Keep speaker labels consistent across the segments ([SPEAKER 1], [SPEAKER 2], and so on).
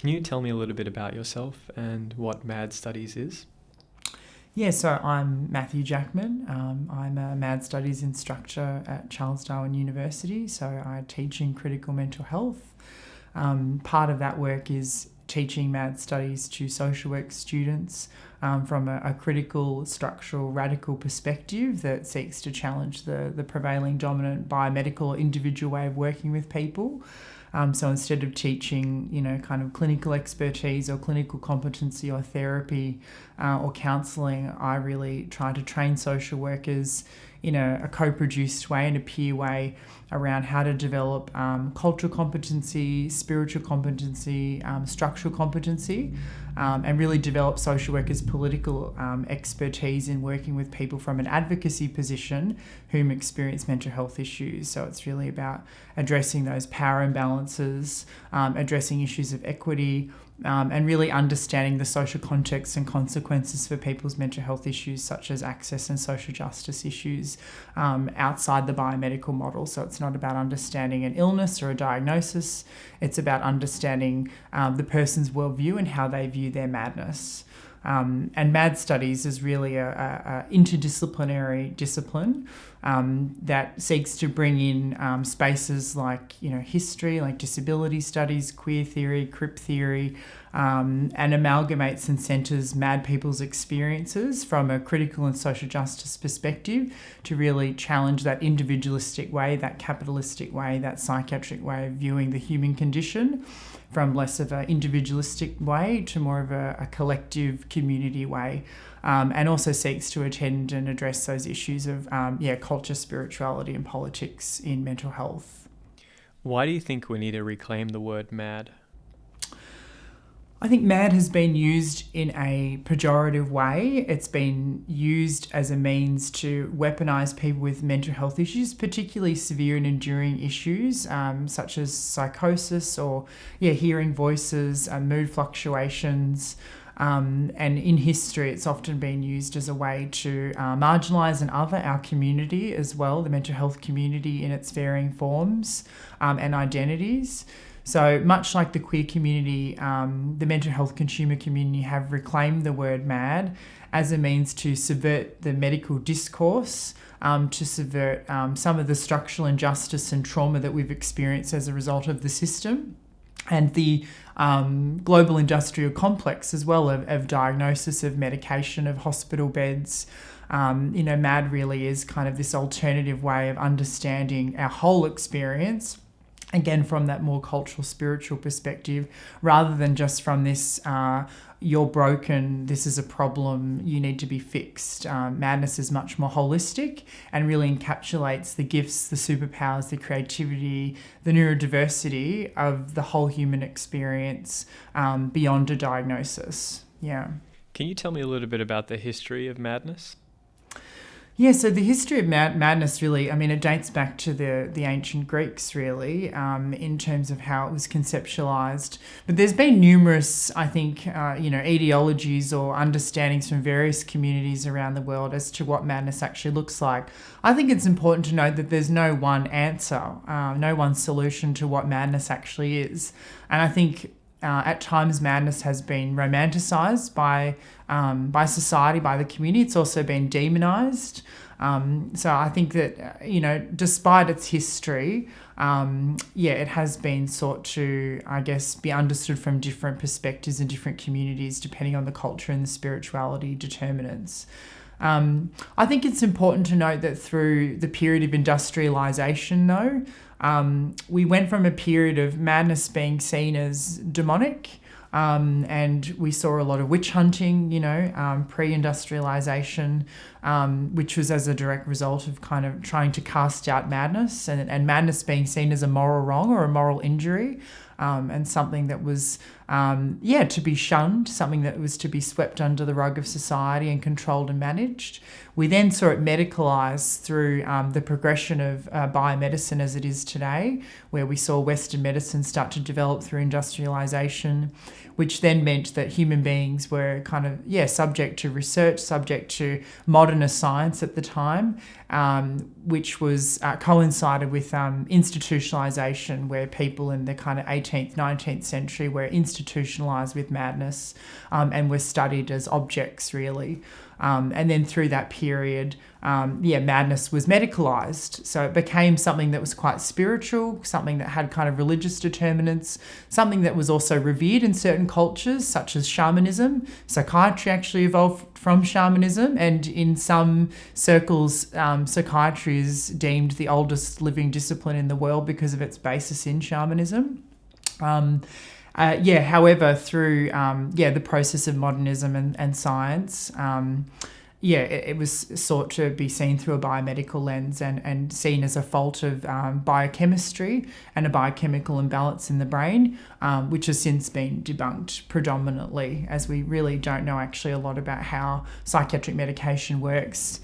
[SPEAKER 1] Can you tell me a little bit about yourself and what MAD Studies is?
[SPEAKER 2] Yeah, so I'm Matthew Jackman. I'm a MAD Studies instructor at Charles Darwin University, so I teach in critical mental health. Part of that work is teaching MAD Studies to social work students from a critical, structural, radical perspective that seeks to challenge the prevailing dominant biomedical individual way of working with people. So instead of teaching, kind of clinical expertise or clinical competency or therapy or counselling, I really try to train social workers in a co-produced way, in a peer way, around how to develop cultural competency, spiritual competency, structural competency, and really develop social workers' political expertise in working with people from an advocacy position whom experience mental health issues. So it's really about addressing those power imbalances, addressing issues of equity, and really understanding the social context and consequences for people's mental health issues, such as access and social justice issues outside the biomedical model. So it's not about understanding an illness or a diagnosis, it's about understanding the person's worldview and how they view their madness. And MAD Studies is really a interdisciplinary discipline that seeks to bring in spaces like history, like disability studies, queer theory, crip theory, and amalgamates and centres MAD people's experiences from a critical and social justice perspective to really challenge that individualistic way, that capitalistic way, that psychiatric way of viewing the human condition, from less of an individualistic way to more of a collective community way, and also seeks to attend and address those issues of culture, spirituality and politics in mental health.
[SPEAKER 1] Why do you think we need to reclaim the word mad?
[SPEAKER 2] I think MAD has been used in a pejorative way. It's been used as a means to weaponise people with mental health issues, particularly severe and enduring issues, such as psychosis or hearing voices, mood fluctuations. And in history, it's often been used as a way to marginalise and other our community as well, the mental health community in its varying forms and identities. So much like the queer community, the mental health consumer community have reclaimed the word MAD as a means to subvert the medical discourse, to subvert some of the structural injustice and trauma that we've experienced as a result of the system, and the global industrial complex as well of diagnosis, of medication, of hospital beds. MAD really is kind of this alternative way of understanding our whole experience, again, from that more cultural, spiritual perspective, rather than just from this, you're broken, this is a problem, you need to be fixed. Madness is much more holistic and really encapsulates the gifts, the superpowers, the creativity, the neurodiversity of the whole human experience beyond a diagnosis. Yeah.
[SPEAKER 1] Can you tell me a little bit about the history of madness?
[SPEAKER 2] Yeah, so the history of madness really, it dates back to the ancient Greeks really, in terms of how it was conceptualised. But there's been numerous, I think, ideologies or understandings from various communities around the world as to what madness actually looks like. I think it's important to note that there's no one answer, no one solution to what madness actually is. And I think at times madness has been romanticised by society, by the community. It's also been demonised. So I think that, despite its history, it has been sought to, I guess, be understood from different perspectives and different communities, depending on the culture and the spirituality determinants. I think it's important to note that through the period of industrialisation, though, we went from a period of madness being seen as demonic, and we saw a lot of witch hunting, pre-industrialisation, which was as a direct result of kind of trying to cast out madness and madness being seen as a moral wrong or a moral injury, and something that was, to be shunned, something that was to be swept under the rug of society and controlled and managed. We then saw it medicalised through the progression of biomedicine as it is today, where we saw Western medicine start to develop through industrialisation, which then meant that human beings were kind of, subject to research, subject to modernist science at the time, which was coincided with institutionalisation, where people in the kind of 18th, 19th century were institutionalized with madness and were studied as objects, really. And then through that period, madness was medicalized. So it became something that was quite spiritual, something that had kind of religious determinants, something that was also revered in certain cultures, such as shamanism. Psychiatry actually evolved from shamanism, and in some circles, psychiatry is deemed the oldest living discipline in the world because of its basis in shamanism. However, through the process of modernism and science, it was sought to be seen through a biomedical lens and seen as a fault of biochemistry and a biochemical imbalance in the brain, which has since been debunked predominantly, as we really don't know actually a lot about how psychiatric medication works.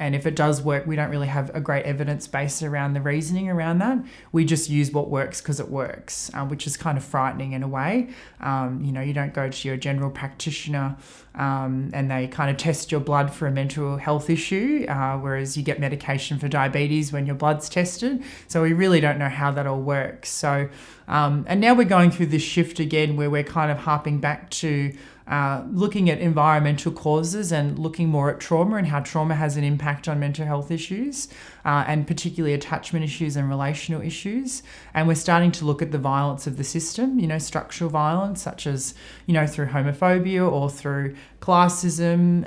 [SPEAKER 2] And if it does work, we don't really have a great evidence base around the reasoning around that. We just use what works because it works, which is kind of frightening in a way. You don't go to your general practitioner and they kind of test your blood for a mental health issue, whereas you get medication for diabetes when your blood's tested. So we really don't know how that all works. So, and now we're going through this shift again where we're kind of harping back to looking at environmental causes and looking more at trauma and how trauma has an impact on mental health issues, and particularly attachment issues and relational issues. And we're starting to look at the violence of the system, structural violence, such as, through homophobia or through classism,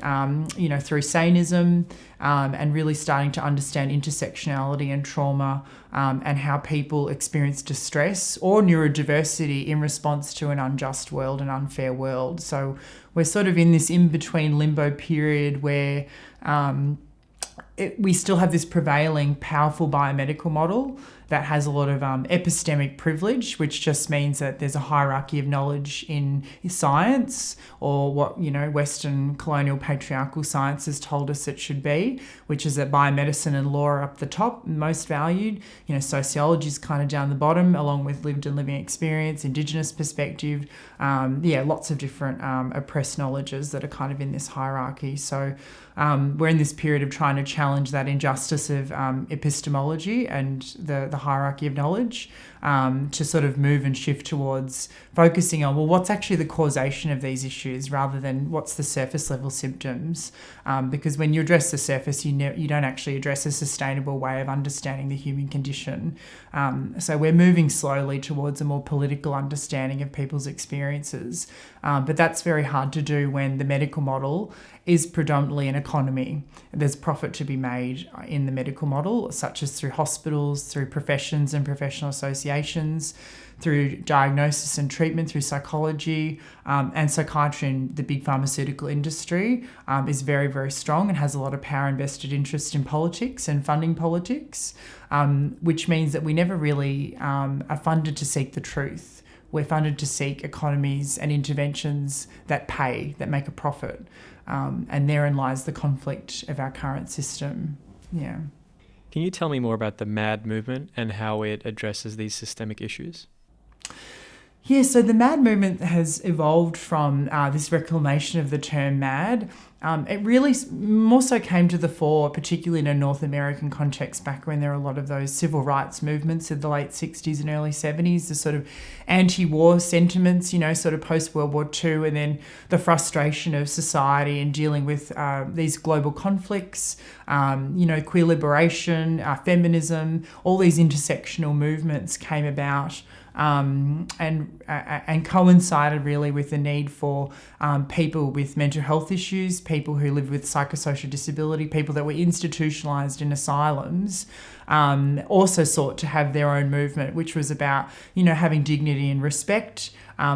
[SPEAKER 2] through saneism, and really starting to understand intersectionality and trauma, and how people experience distress or neurodiversity in response to an unjust world, an unfair world. So we're sort of in this in-between limbo period where we still have this prevailing powerful biomedical model that has a lot of epistemic privilege, which just means that there's a hierarchy of knowledge in science, or what Western colonial patriarchal science has told us it should be, which is that biomedicine and law are up the top, most valued. Sociology is kind of down the bottom, along with lived and living experience, Indigenous perspective. Lots of different oppressed knowledges that are kind of in this hierarchy. So we're in this period of trying to challenge that injustice of epistemology and the hierarchy of knowledge, to sort of move and shift towards focusing on, well, what's actually the causation of these issues rather than what's the surface level symptoms. Because when you address the surface, you don't actually address a sustainable way of understanding the human condition. So we're moving slowly towards a more political understanding of people's experiences. But that's very hard to do when the medical model is predominantly an economy. There's profit to be made in the medical model, such as through hospitals, through professions and professional associations, through diagnosis and treatment, through psychology, and psychiatry and the big pharmaceutical industry is very, very strong and has a lot of power and vested interest in politics and funding politics, which means that we never really are funded to seek the truth. We're funded to seek economies and interventions that pay, that make a profit. And therein lies the conflict of our current system. Yeah.
[SPEAKER 1] Can you tell me more about the MAD movement and how it addresses these systemic issues?
[SPEAKER 2] Yeah, so the MAD movement has evolved from this reclamation of the term MAD. It really more so came to the fore, particularly in a North American context, back when there were a lot of those civil rights movements in the late 60s and early 70s, the sort of anti-war sentiments, sort of post-World War II, and then the frustration of society in dealing with these global conflicts, queer liberation, feminism, all these intersectional movements came about. And coincided really with the need for people with mental health issues, people who live with psychosocial disability, people that were institutionalised in asylums, also sought to have their own movement, which was about, having dignity and respect,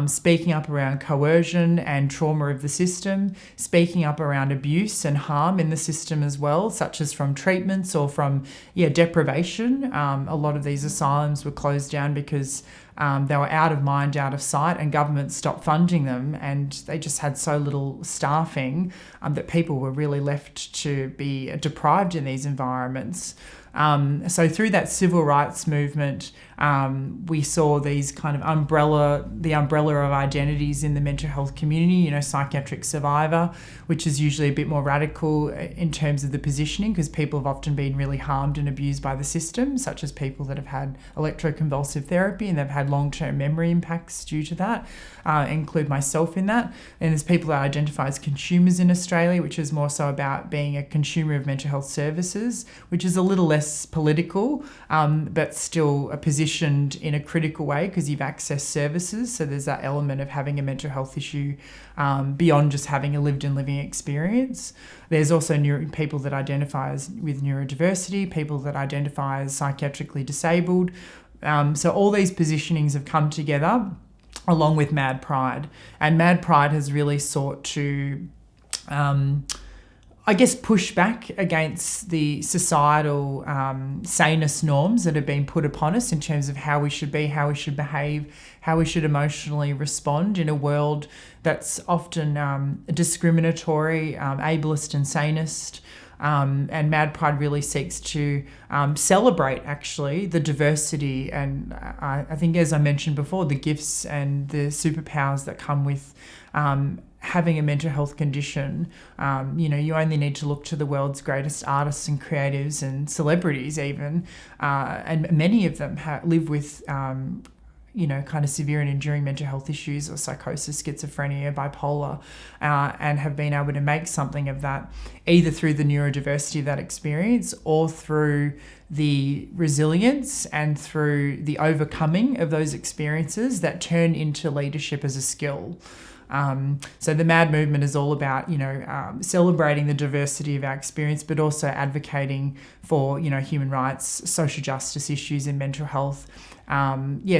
[SPEAKER 2] speaking up around coercion and trauma of the system, speaking up around abuse and harm in the system as well, such as from treatments or from deprivation. A lot of these asylums were closed down because they were out of mind, out of sight, and government stopped funding them, and they just had so little staffing that people were really left to be deprived in these environments. So through that civil rights movement, we saw these kind of the umbrella of identities in the mental health community, psychiatric survivor, which is usually a bit more radical in terms of the positioning, because people have often been really harmed and abused by the system, such as people that have had electroconvulsive therapy and they've had long-term memory impacts due to that, include myself in that. And there's people that identify as consumers in Australia, which is more so about being a consumer of mental health services, which is a little less political, but still positioned in a critical way because you've accessed services. So there's that element of having a mental health issue beyond just having a lived and living experience. There's also people that identify with neurodiversity, people that identify as psychiatrically disabled. So all these positionings have come together along with Mad Pride. And Mad Pride has really sought to push back against the societal saneness norms that have been put upon us in terms of how we should be, how we should behave, how we should emotionally respond in a world that's often discriminatory, ableist and sanist. And Mad Pride really seeks to celebrate, actually, the diversity and I think, as I mentioned before, the gifts and the superpowers that come with having a mental health condition. You only need to look to the world's greatest artists and creatives and celebrities even, and many of them live with kind of severe and enduring mental health issues or psychosis, schizophrenia, bipolar, and have been able to make something of that, either through the neurodiversity of that experience or through the resilience and through the overcoming of those experiences that turn into leadership as a skill. So the MAD movement is all about, celebrating the diversity of our experience, but also advocating for, human rights, social justice issues in mental health.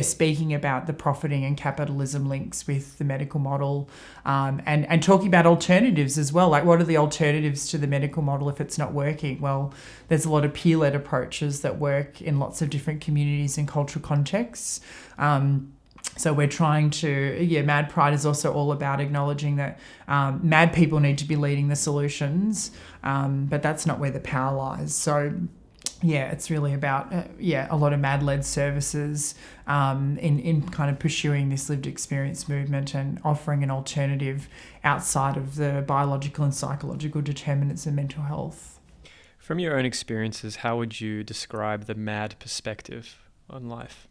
[SPEAKER 2] Speaking about the profiting and capitalism links with the medical model, and talking about alternatives as well. Like, what are the alternatives to the medical model if it's not working? Well, there's a lot of peer-led approaches that work in lots of different communities and cultural contexts. So we're trying to, Mad Pride is also all about acknowledging that mad people need to be leading the solutions, but that's not where the power lies. So, it's really about, a lot of mad-led services in kind of pursuing this lived experience movement and offering an alternative outside of the biological and psychological determinants of mental health.
[SPEAKER 1] From your own experiences, how would you describe the MAD perspective on life?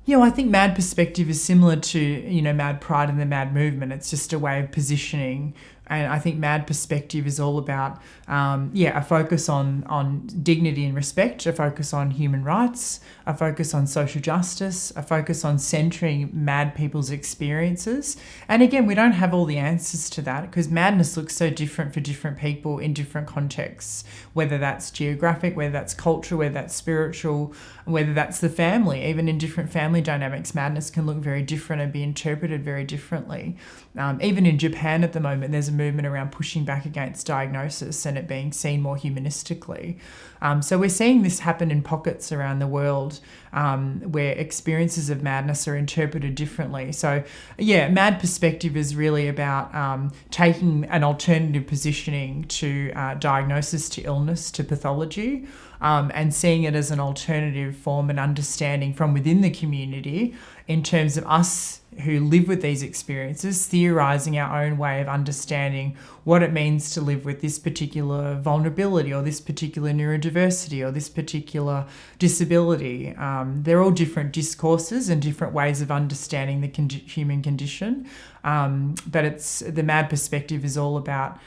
[SPEAKER 2] Yeah, well, I think MAD perspective is similar to, Mad Pride and the MAD movement. It's just a way of positioning. And I think MAD perspective is all about, a focus on dignity and respect, a focus on human rights, a focus on social justice, a focus on centering mad people's experiences. And again, we don't have all the answers to that because madness looks so different for different people in different contexts, whether that's geographic, whether that's cultural, whether that's spiritual, whether that's the family. Even in different family dynamics, madness can look very different and be interpreted very differently. Even in Japan at the moment, there's a movement around pushing back against diagnosis and it being seen more humanistically. So we're seeing this happen in pockets around the world where experiences of madness are interpreted differently. So, MAD perspective is really about taking an alternative positioning to diagnosis, to illness, to pathology, and seeing it as an alternative form and understanding from within the community in terms of us who live with these experiences, theorising our own way of understanding what it means to live with this particular vulnerability or this particular neurodiversity or this particular disability. They're all different discourses and different ways of understanding the human condition. But it's the MAD perspective is all about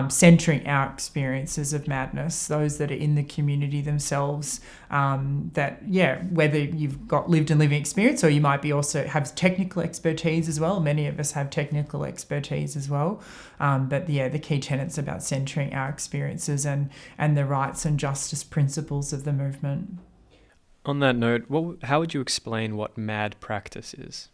[SPEAKER 2] centering our experiences of madness, those that are in the community themselves, whether you've got lived and living experience or you might be also have technical expertise as well. Many of us have technical expertise as well. But the key tenets about centering our experiences and the rights and justice principles of the movement.
[SPEAKER 1] On that note, how would you explain what MAD practice is?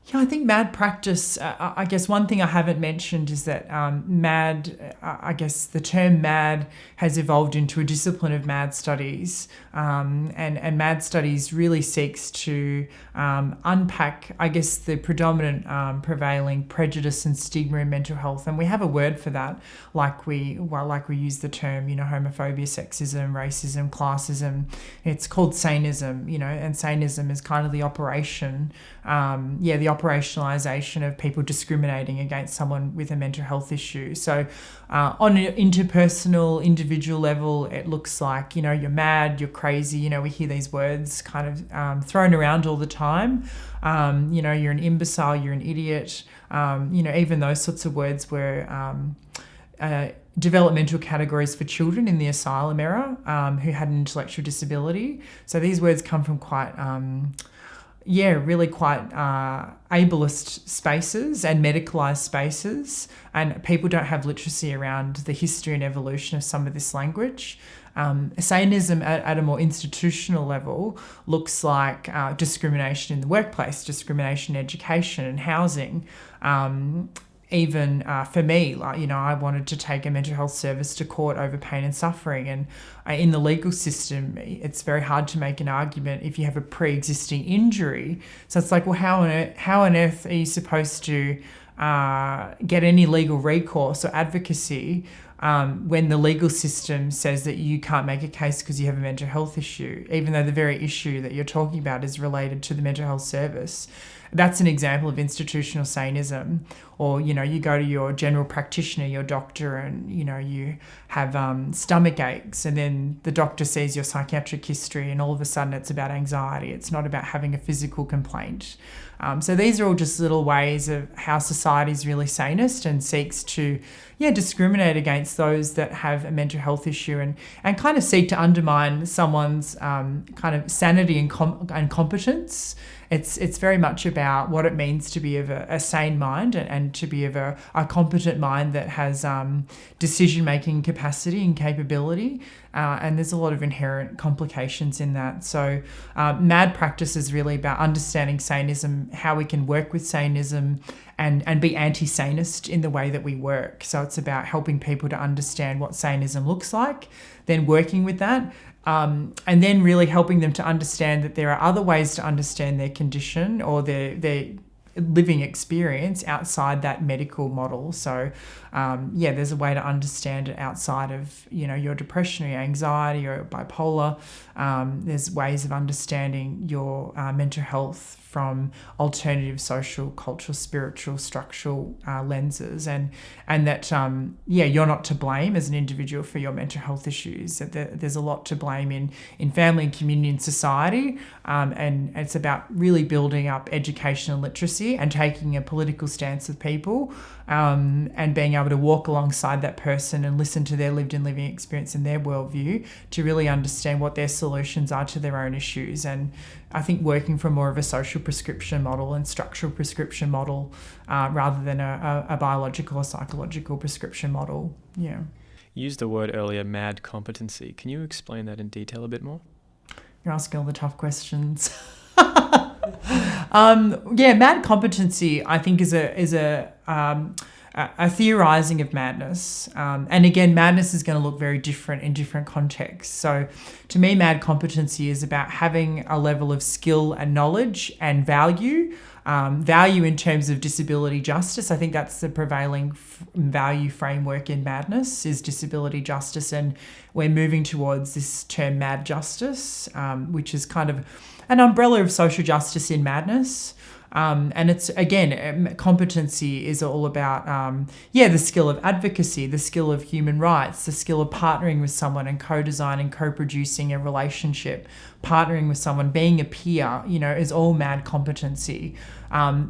[SPEAKER 2] Yeah, I think MAD practice, I guess one thing I haven't mentioned is that MAD, I guess the term MAD has evolved into a discipline of MAD studies. And MAD studies really seeks to unpack, I guess, the predominant prevailing prejudice and stigma in mental health. And we have a word for that, like we use the term, homophobia, sexism, racism, classism. It's called saneism, and saneism is kind of the operation, the operationalization of people discriminating against someone with a mental health issue. So on an interpersonal, individual level, it looks like, you're mad, you're crazy. We hear these words kind of thrown around all the time. You're an imbecile, you're an idiot. Even those sorts of words were developmental categories for children in the asylum era who had an intellectual disability. So these words come from quite really quite ableist spaces and medicalised spaces, and people don't have literacy around the history and evolution of some of this language. Saneism at a more institutional level looks like discrimination in the workplace, discrimination in education and housing. Even for me, I wanted to take a mental health service to court over pain and suffering. And in the legal system, it's very hard to make an argument if you have a pre-existing injury. So it's like, well, how on earth are you supposed to get any legal recourse or advocacy when the legal system says that you can't make a case because you have a mental health issue, even though the very issue that you're talking about is related to the mental health service? That's an example of institutional saneism. Or, you go to your general practitioner, your doctor, and, you have stomach aches, and then the doctor sees your psychiatric history and all of a sudden it's about anxiety. It's not about having a physical complaint. So these are all just little ways of how society is really sanist and seeks to, discriminate against those that have a mental health issue and kind of seek to undermine someone's kind of sanity and competence. It's very much about what it means to be of a sane mind and to be of a competent mind that has decision-making capacity and capability. And there's a lot of inherent complications in that. So MAD practice is really about understanding saneism, how we can work with saneism and be anti-sanist in the way that we work. So it's about helping people to understand what saneism looks like, then working with that, and then really helping them to understand that there are other ways to understand their condition or their living experience outside that medical model. So there's a way to understand it outside of your depression or your anxiety or bipolar. There's ways of understanding your mental health from alternative social, cultural, spiritual, structural lenses, and that you're not to blame as an individual for your mental health issues. That there's a lot to blame in family and community and society, and it's about really building up education and literacy and taking a political stance with people, and being able to walk alongside that person and listen to their lived and living experience and their worldview to really understand what their solutions are to their own issues. And I think working from more of a social prescription model and structural prescription model rather than a biological or psychological prescription model. Yeah.
[SPEAKER 1] You used the word earlier, mad competency. Can you explain that in detail a bit more?
[SPEAKER 2] You're asking all the tough questions. Mad competency, I think, is a theorizing of madness. And again, madness is going to look very different in different contexts. So to me, mad competency is about having a level of skill and knowledge and value. Value in terms of disability justice. I think that's the prevailing value framework in madness, is disability justice. And we're moving towards this term mad justice, which is kind of an umbrella of social justice in madness. And it's, again, competency is all about, the skill of advocacy, the skill of human rights, the skill of partnering with someone and co-designing, co-producing a relationship, partnering with someone, being a peer, is all mad competency.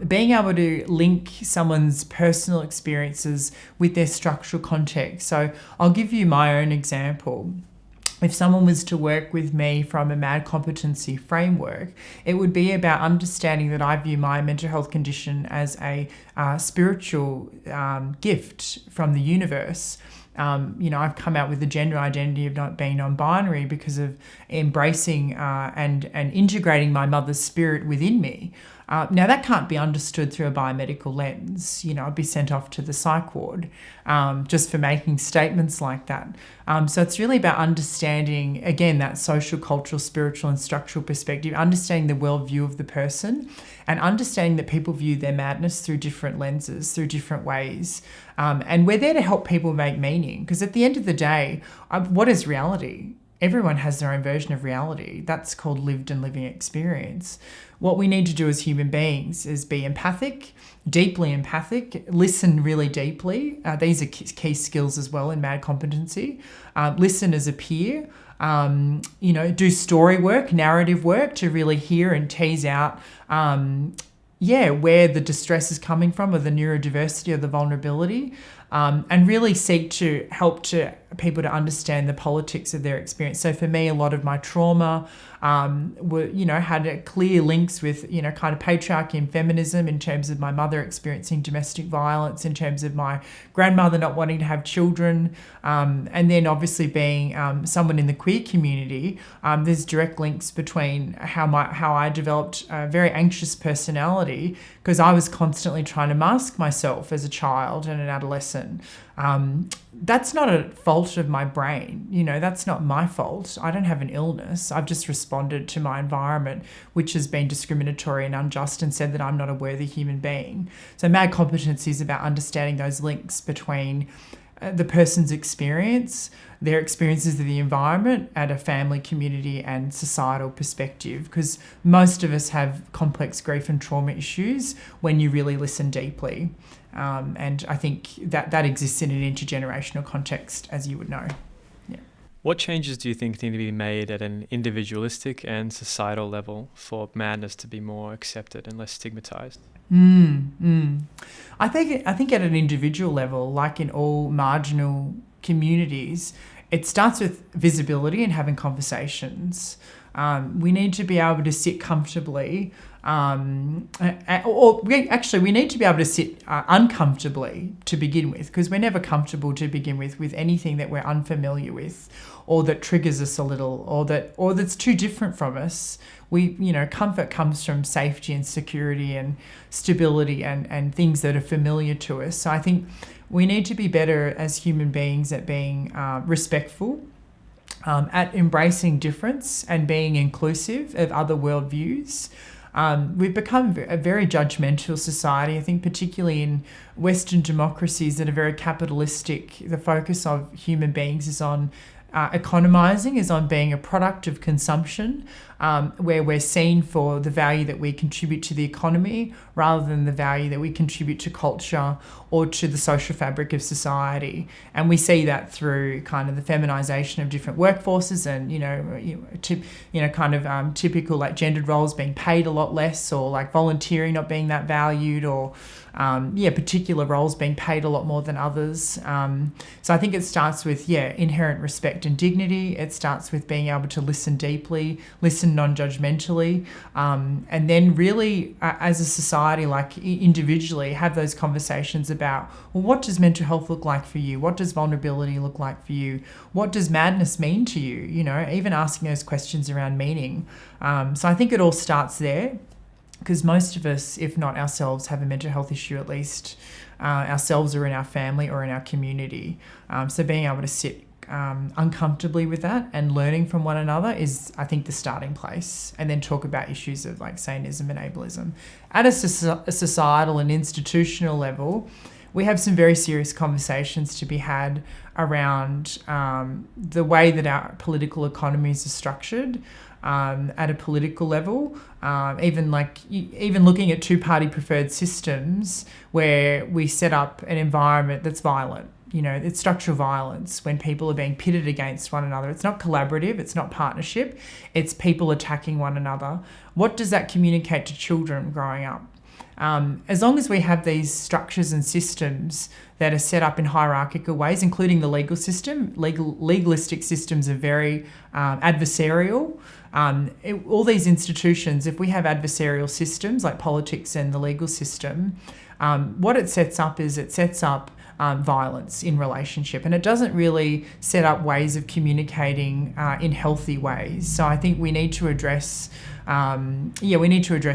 [SPEAKER 2] Being able to link someone's personal experiences with their structural context. So I'll give you my own example. If someone was to work with me from a mad competency framework, it would be about understanding that I view my mental health condition as a spiritual gift from the universe. I've come out with the gender identity of not being non-binary because of embracing and integrating my mother's spirit within me. Now, that can't be understood through a biomedical lens. I'd be sent off to the psych ward just for making statements like that. So it's really about understanding, again, that social, cultural, spiritual and structural perspective, understanding the worldview of the person and understanding that people view their madness through different lenses, through different ways. And we're there to help people make meaning, because at the end of the day, what is reality? Everyone has their own version of reality. That's called lived and living experience. What we need to do as human beings is be empathic, deeply empathic, listen really deeply. These are key skills as well in MAD competency. Listen as a peer, do story work, narrative work to really hear and tease out where the distress is coming from, or the neurodiversity or the vulnerability, and really seek to help people to understand the politics of their experience. So for me, a lot of my trauma had clear links with, kind of patriarchy and feminism, in terms of my mother experiencing domestic violence, in terms of my grandmother not wanting to have children, and then obviously being someone in the queer community. There's direct links between how I developed a very anxious personality, because I was constantly trying to mask myself as a child and an adolescent. That's not a fault of my brain. That's not my fault. I don't have an illness. I've just responded to my environment, which has been discriminatory and unjust, and said that I'm not a worthy human being. So MAD competency is about understanding those links between the person's experience, their experiences of the environment, at a family, community and societal perspective, because most of us have complex grief and trauma issues when you really listen deeply. And I think that exists in an intergenerational context, as you would know. Yeah.
[SPEAKER 1] What changes do you think need to be made at an individualistic and societal level for madness to be more accepted and less stigmatized?
[SPEAKER 2] I think at an individual level, like in all marginal communities, it starts with visibility and having conversations. We need to be able to sit comfortably, we need to be able to sit uncomfortably to begin with, because we're never comfortable to begin with anything that we're unfamiliar with, or that triggers us a little, or that's too different from us. Comfort comes from safety and security and stability and things that are familiar to us. So I think we need to be better as human beings at being respectful, at embracing difference and being inclusive of other worldviews. We've become a very judgmental society. I think particularly in Western democracies that are very capitalistic, the focus of human beings is on economizing, is on being a product of consumption, where we're seen for the value that we contribute to the economy rather than the value that we contribute to culture or to the social fabric of society. And we see that through kind of the feminization of different workforces and, typical like gendered roles being paid a lot less, or like volunteering not being that valued, or particular roles being paid a lot more than others. So I think it starts with, inherent respect and dignity. It starts with being able to listen deeply, listen non-judgmentally, and then really as a society, like individually, have those conversations about, well, what does mental health look like for you? What does vulnerability look like for you? What does madness mean to you? Even asking those questions around meaning. So I think it all starts there, because most of us, if not ourselves, have a mental health issue at least, ourselves or in our family or in our community. So being able to sit uncomfortably with that and learning from one another is, I think, the starting place, and then talk about issues of like Satanism and ableism. At a societal and institutional level, we have some very serious conversations to be had around the way that our political economies are structured. At a political level, even looking at two-party preferred systems where we set up an environment that's violent. It's structural violence when people are being pitted against one another. It's not collaborative, it's not partnership, it's people attacking one another. What does that communicate to children growing up? As long as we have these structures and systems that are set up in hierarchical ways, including the legal system, legalistic systems are very adversarial. All these institutions, if we have adversarial systems like politics and the legal system, what it sets up is violence in relationship, and it doesn't really set up ways of communicating in healthy ways. So I think we need to address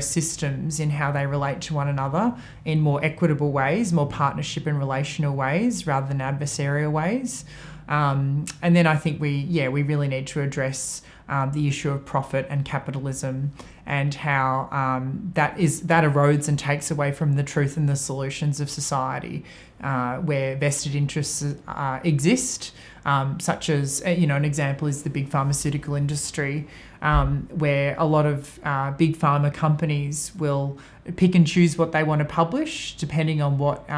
[SPEAKER 2] systems in how they relate to one another in more equitable ways, more partnership and relational ways rather than adversarial ways. And then I think we really need to address the issue of profit and capitalism and how that erodes and takes away from the truth and the solutions of society, where vested interests exist, such as, an example is the big pharmaceutical industry, where a lot of big pharma companies will pick and choose what they want to publish depending on what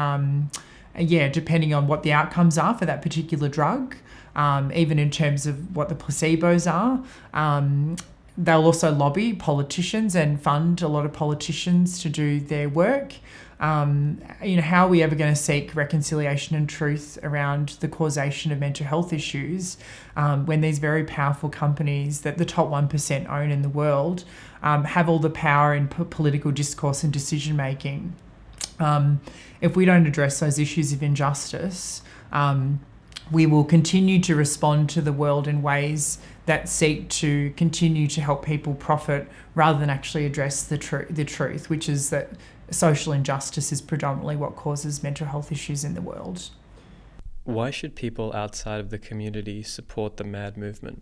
[SPEAKER 2] the outcomes are for that particular drug, even in terms of what the placebos are. They'll also lobby politicians and fund a lot of politicians to do their work. How are we ever going to seek reconciliation and truth around the causation of mental health issues when these very powerful companies that the top 1% own in the world have all the power in political discourse and decision making? If we don't address those issues of injustice, we will continue to respond to the world in ways that seek to continue to help people profit rather than actually address the truth, which is that social injustice is predominantly what causes mental health issues in the world.
[SPEAKER 1] Why should people outside of the community support the MAD movement?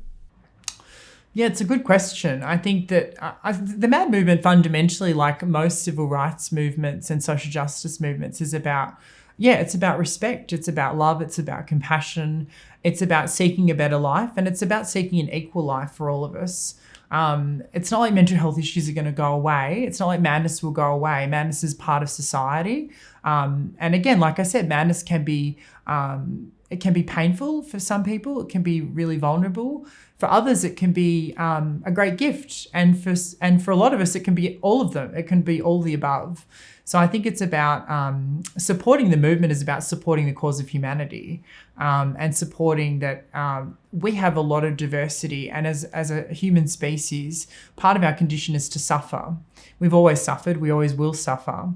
[SPEAKER 2] Yeah, it's a good question. I think that the MAD movement fundamentally, like most civil rights movements and social justice movements, is about respect. It's about love. It's about compassion. It's about seeking a better life, and it's about seeking an equal life for all of us. It's not like mental health issues are going to go away. It's not like madness will go away. Madness is part of society. And again, like I said, madness can be painful for some people. It can be really vulnerable. For others, it can be a great gift. And for a lot of us, it can be all of them. It can be all the above. So I think it's about supporting the movement is about supporting the cause of humanity, and supporting that we have a lot of diversity. And as a human species, part of our condition is to suffer. We've always suffered. We always will suffer.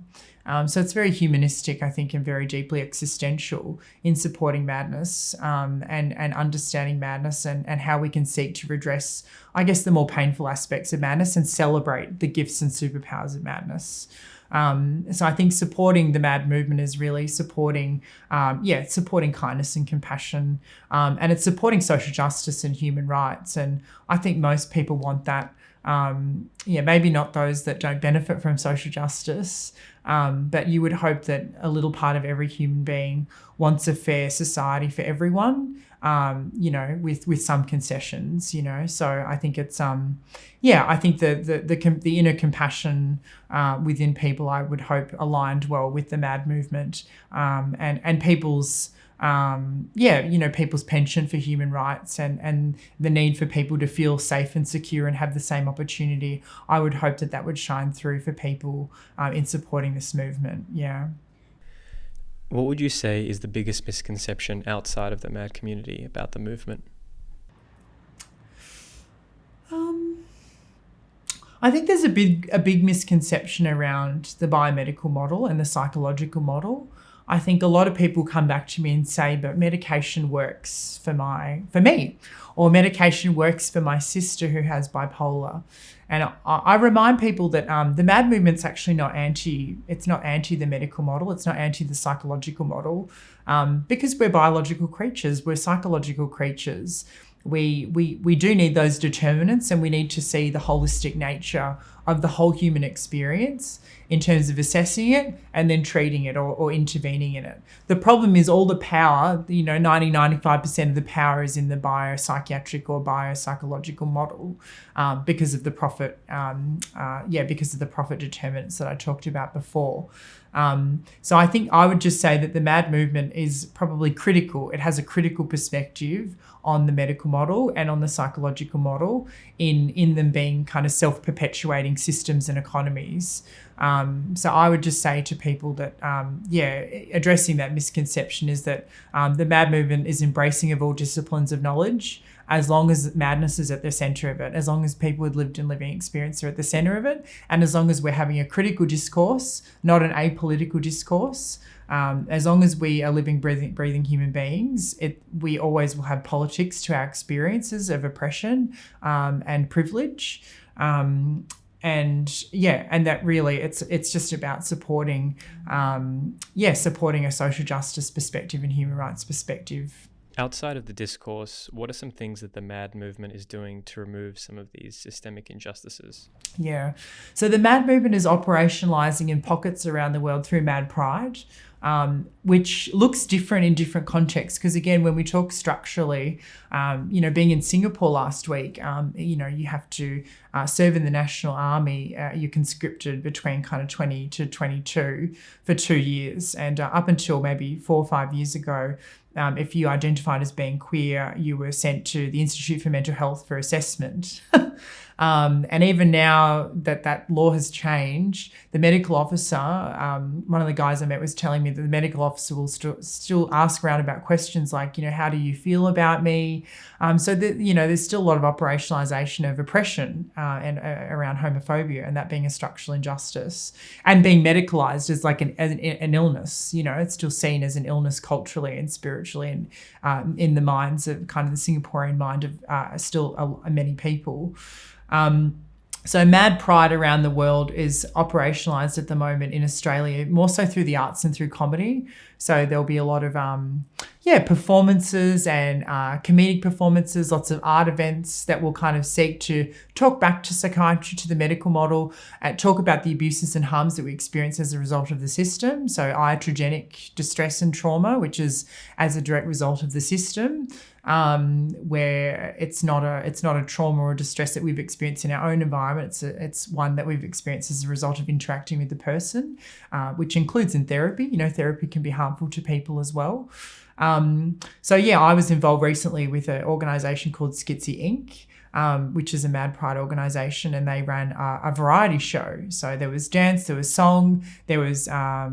[SPEAKER 2] So it's very humanistic, I think, and very deeply existential in supporting madness, and understanding madness and how we can seek to redress, I guess, the more painful aspects of madness and celebrate the gifts and superpowers of madness. So I think supporting the MAD movement is really supporting kindness and compassion, and it's supporting social justice and human rights. And I think most people want that. Maybe not those that don't benefit from social justice, but you would hope that a little part of every human being wants a fair society for everyone, with some concessions, So I think it's, I think the inner compassion within people, I would hope, aligned well with the MAD movement, and people's, people's penchant for human rights and the need for people to feel safe and secure and have the same opportunity. I would hope that would shine through for people in supporting this movement. Yeah.
[SPEAKER 1] What would you say is the biggest misconception outside of the MAD community about the movement?
[SPEAKER 2] I think there's a big misconception around the biomedical model and the psychological model. I think a lot of people come back to me and say, but medication works for me, or medication works for my sister who has bipolar. And I remind people that the MAD movement's actually it's not anti the medical model, it's not anti the psychological model, because we're biological creatures, we're psychological creatures. We do need those determinants, and we need to see the holistic nature of the whole human experience in terms of assessing it and then treating it or intervening in it. The problem is all the power, 95% of the power is in the biopsychiatric or biopsychological model, because of the profit, because of the profit determinants that I talked about before. So I think I would just say that the MAD movement is probably critical. It has a critical perspective on the medical model and on the psychological model in them being kind of self-perpetuating understanding systems and economies. So I would just say to people that, addressing that misconception is that the MAD movement is embracing of all disciplines of knowledge, as long as madness is at the centre of it, as long as people with lived and living experience are at the centre of it, and as long as we're having a critical discourse, not an apolitical discourse. As long as we are living, breathing human beings, we always will have politics to our experiences of oppression and privilege. And that really it's just about supporting a social justice perspective and human rights perspective.
[SPEAKER 1] Outside of the discourse, what are some things that the MAD movement is doing to remove some of these systemic injustices?
[SPEAKER 2] Yeah. So the MAD movement is operationalising in pockets around the world through MAD Pride, which looks different in different contexts. Because again, when we talk structurally, being in Singapore last week, you have to serve in the National Army. You're conscripted between kind of 20 to 22 for 2 years. And up until maybe 4 or 5 years ago, if you identified as being queer, you were sent to the Institute for Mental Health for assessment. And even now that law has changed, the medical officer, one of the guys I met was telling me that the medical officer will still ask roundabout questions like, how do you feel about me? There's still a lot of operationalisation of oppression and around homophobia, and that being a structural injustice, and being medicalised as like an illness. It's still seen as an illness culturally and spiritually, and in the minds of kind of the Singaporean mind of still many people. So MAD Pride around the world is operationalised at the moment in Australia, more so through the arts and through comedy. So there'll be a lot of performances and comedic performances, lots of art events that will kind of seek to talk back to psychiatry, to the medical model, talk about the abuses and harms that we experience as a result of the system. So iatrogenic distress and trauma, which is as a direct result of the system. Where it's not a trauma or a distress that we've experienced in our own environment. It's one that we've experienced as a result of interacting with the person, which includes in therapy. Therapy can be harmful to people as well. I was involved recently with an organisation called Schizzy Inc., which is a MAD Pride organisation, and they ran a variety show. So there was dance, there was song, there was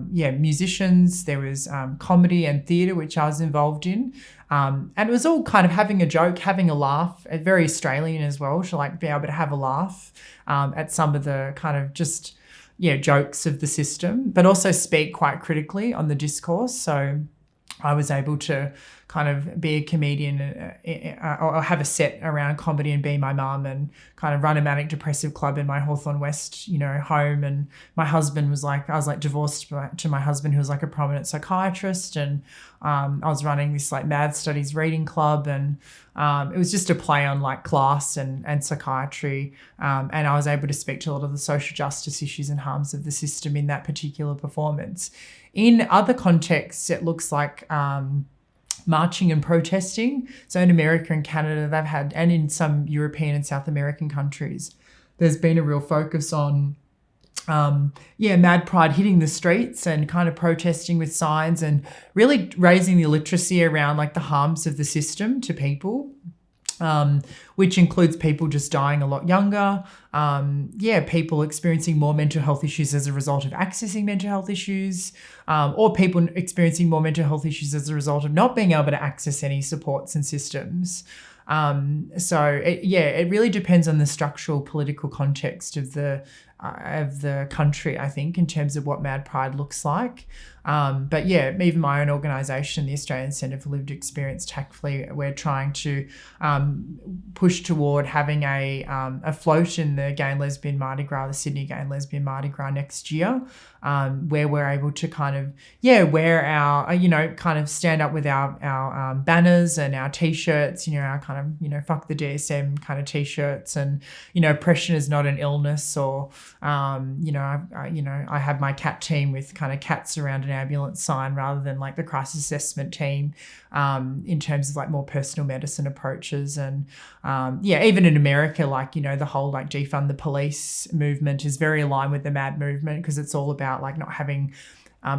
[SPEAKER 2] musicians, there was comedy and theatre, which I was involved in. And it was all kind of having a joke, having a laugh, very Australian as well, to like be able to have a laugh at some of the kind of just, jokes of the system, but also speak quite critically on the discourse. So I was able to kind of be a comedian or have a set around comedy and be my mum, and kind of run a manic depressive club in my Hawthorne West, home. And my husband was like, I was like divorced to my husband, who was like a prominent psychiatrist. And I was running this like MAD Studies reading club, and it was just a play on like class and psychiatry. And I was able to speak to a lot of the social justice issues and harms of the system in that particular performance. In other contexts, it looks like marching and protesting. So in America and Canada, they've had, and in some European and South American countries, there's been a real focus on MAD Pride hitting the streets and kind of protesting with signs and really raising the literacy around like the harms of the system to people. Which includes people just dying a lot younger, people experiencing more mental health issues as a result of accessing mental health issues, or people experiencing more mental health issues as a result of not being able to access any supports and systems. It really depends on the structural political context of the country, I think, in terms of what MAD Pride looks like. Even my own organisation, the Australian Centre for Lived Experience, tactfully, we're trying to push toward having a float in the Gay and Lesbian Mardi Gras, the Sydney Gay and Lesbian Mardi Gras next year, where we're able to kind of, wear our, kind of stand up with our banners and our T-shirts, our kind of, fuck the DSM kind of T-shirts, and, oppression is not an illness, or, I have my cat team with kind of cats around an ambulance sign rather than like the crisis assessment team, in terms of like more personal medicine approaches. And even in America, like, the whole like defund the police movement is very aligned with the MAD movement, because it's all about like not having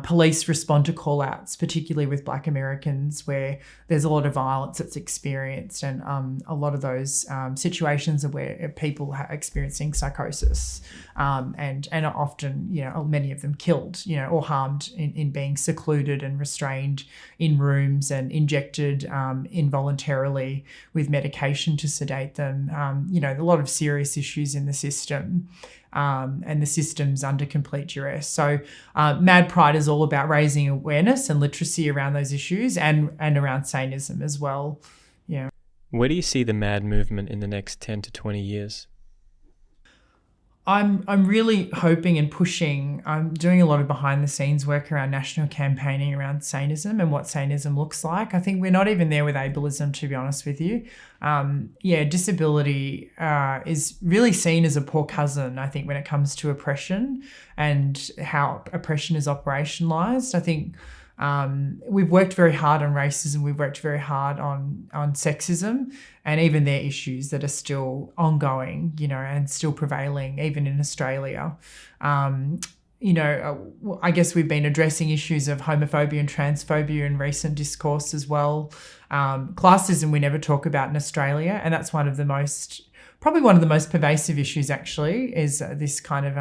[SPEAKER 2] Police respond to call outs, particularly with Black Americans, where there's a lot of violence that's experienced, and a lot of those situations are where people are experiencing psychosis, and are often, many of them killed, or harmed in being secluded and restrained in rooms and injected involuntarily with medication to sedate them. A lot of serious issues in the system. And the system's under complete duress. So Mad Pride is all about raising awareness and literacy around those issues, and around saneism as well. Yeah.
[SPEAKER 1] Where do you see the MAD movement in the next 10 to 20 years?
[SPEAKER 2] I'm really hoping and pushing. I'm doing a lot of behind the scenes work around national campaigning around saneism and what saneism looks like. I think we're not even there with ableism, to be honest with you. Disability is really seen as a poor cousin, I think, when it comes to oppression and how oppression is operationalized. I think we've worked very hard on racism. We've worked very hard on sexism, and even their issues that are still ongoing, and still prevailing, even in Australia. I guess we've been addressing issues of homophobia and transphobia in recent discourse as well. Classism we never talk about in Australia, and that's probably one of the most pervasive issues, actually, is this kind of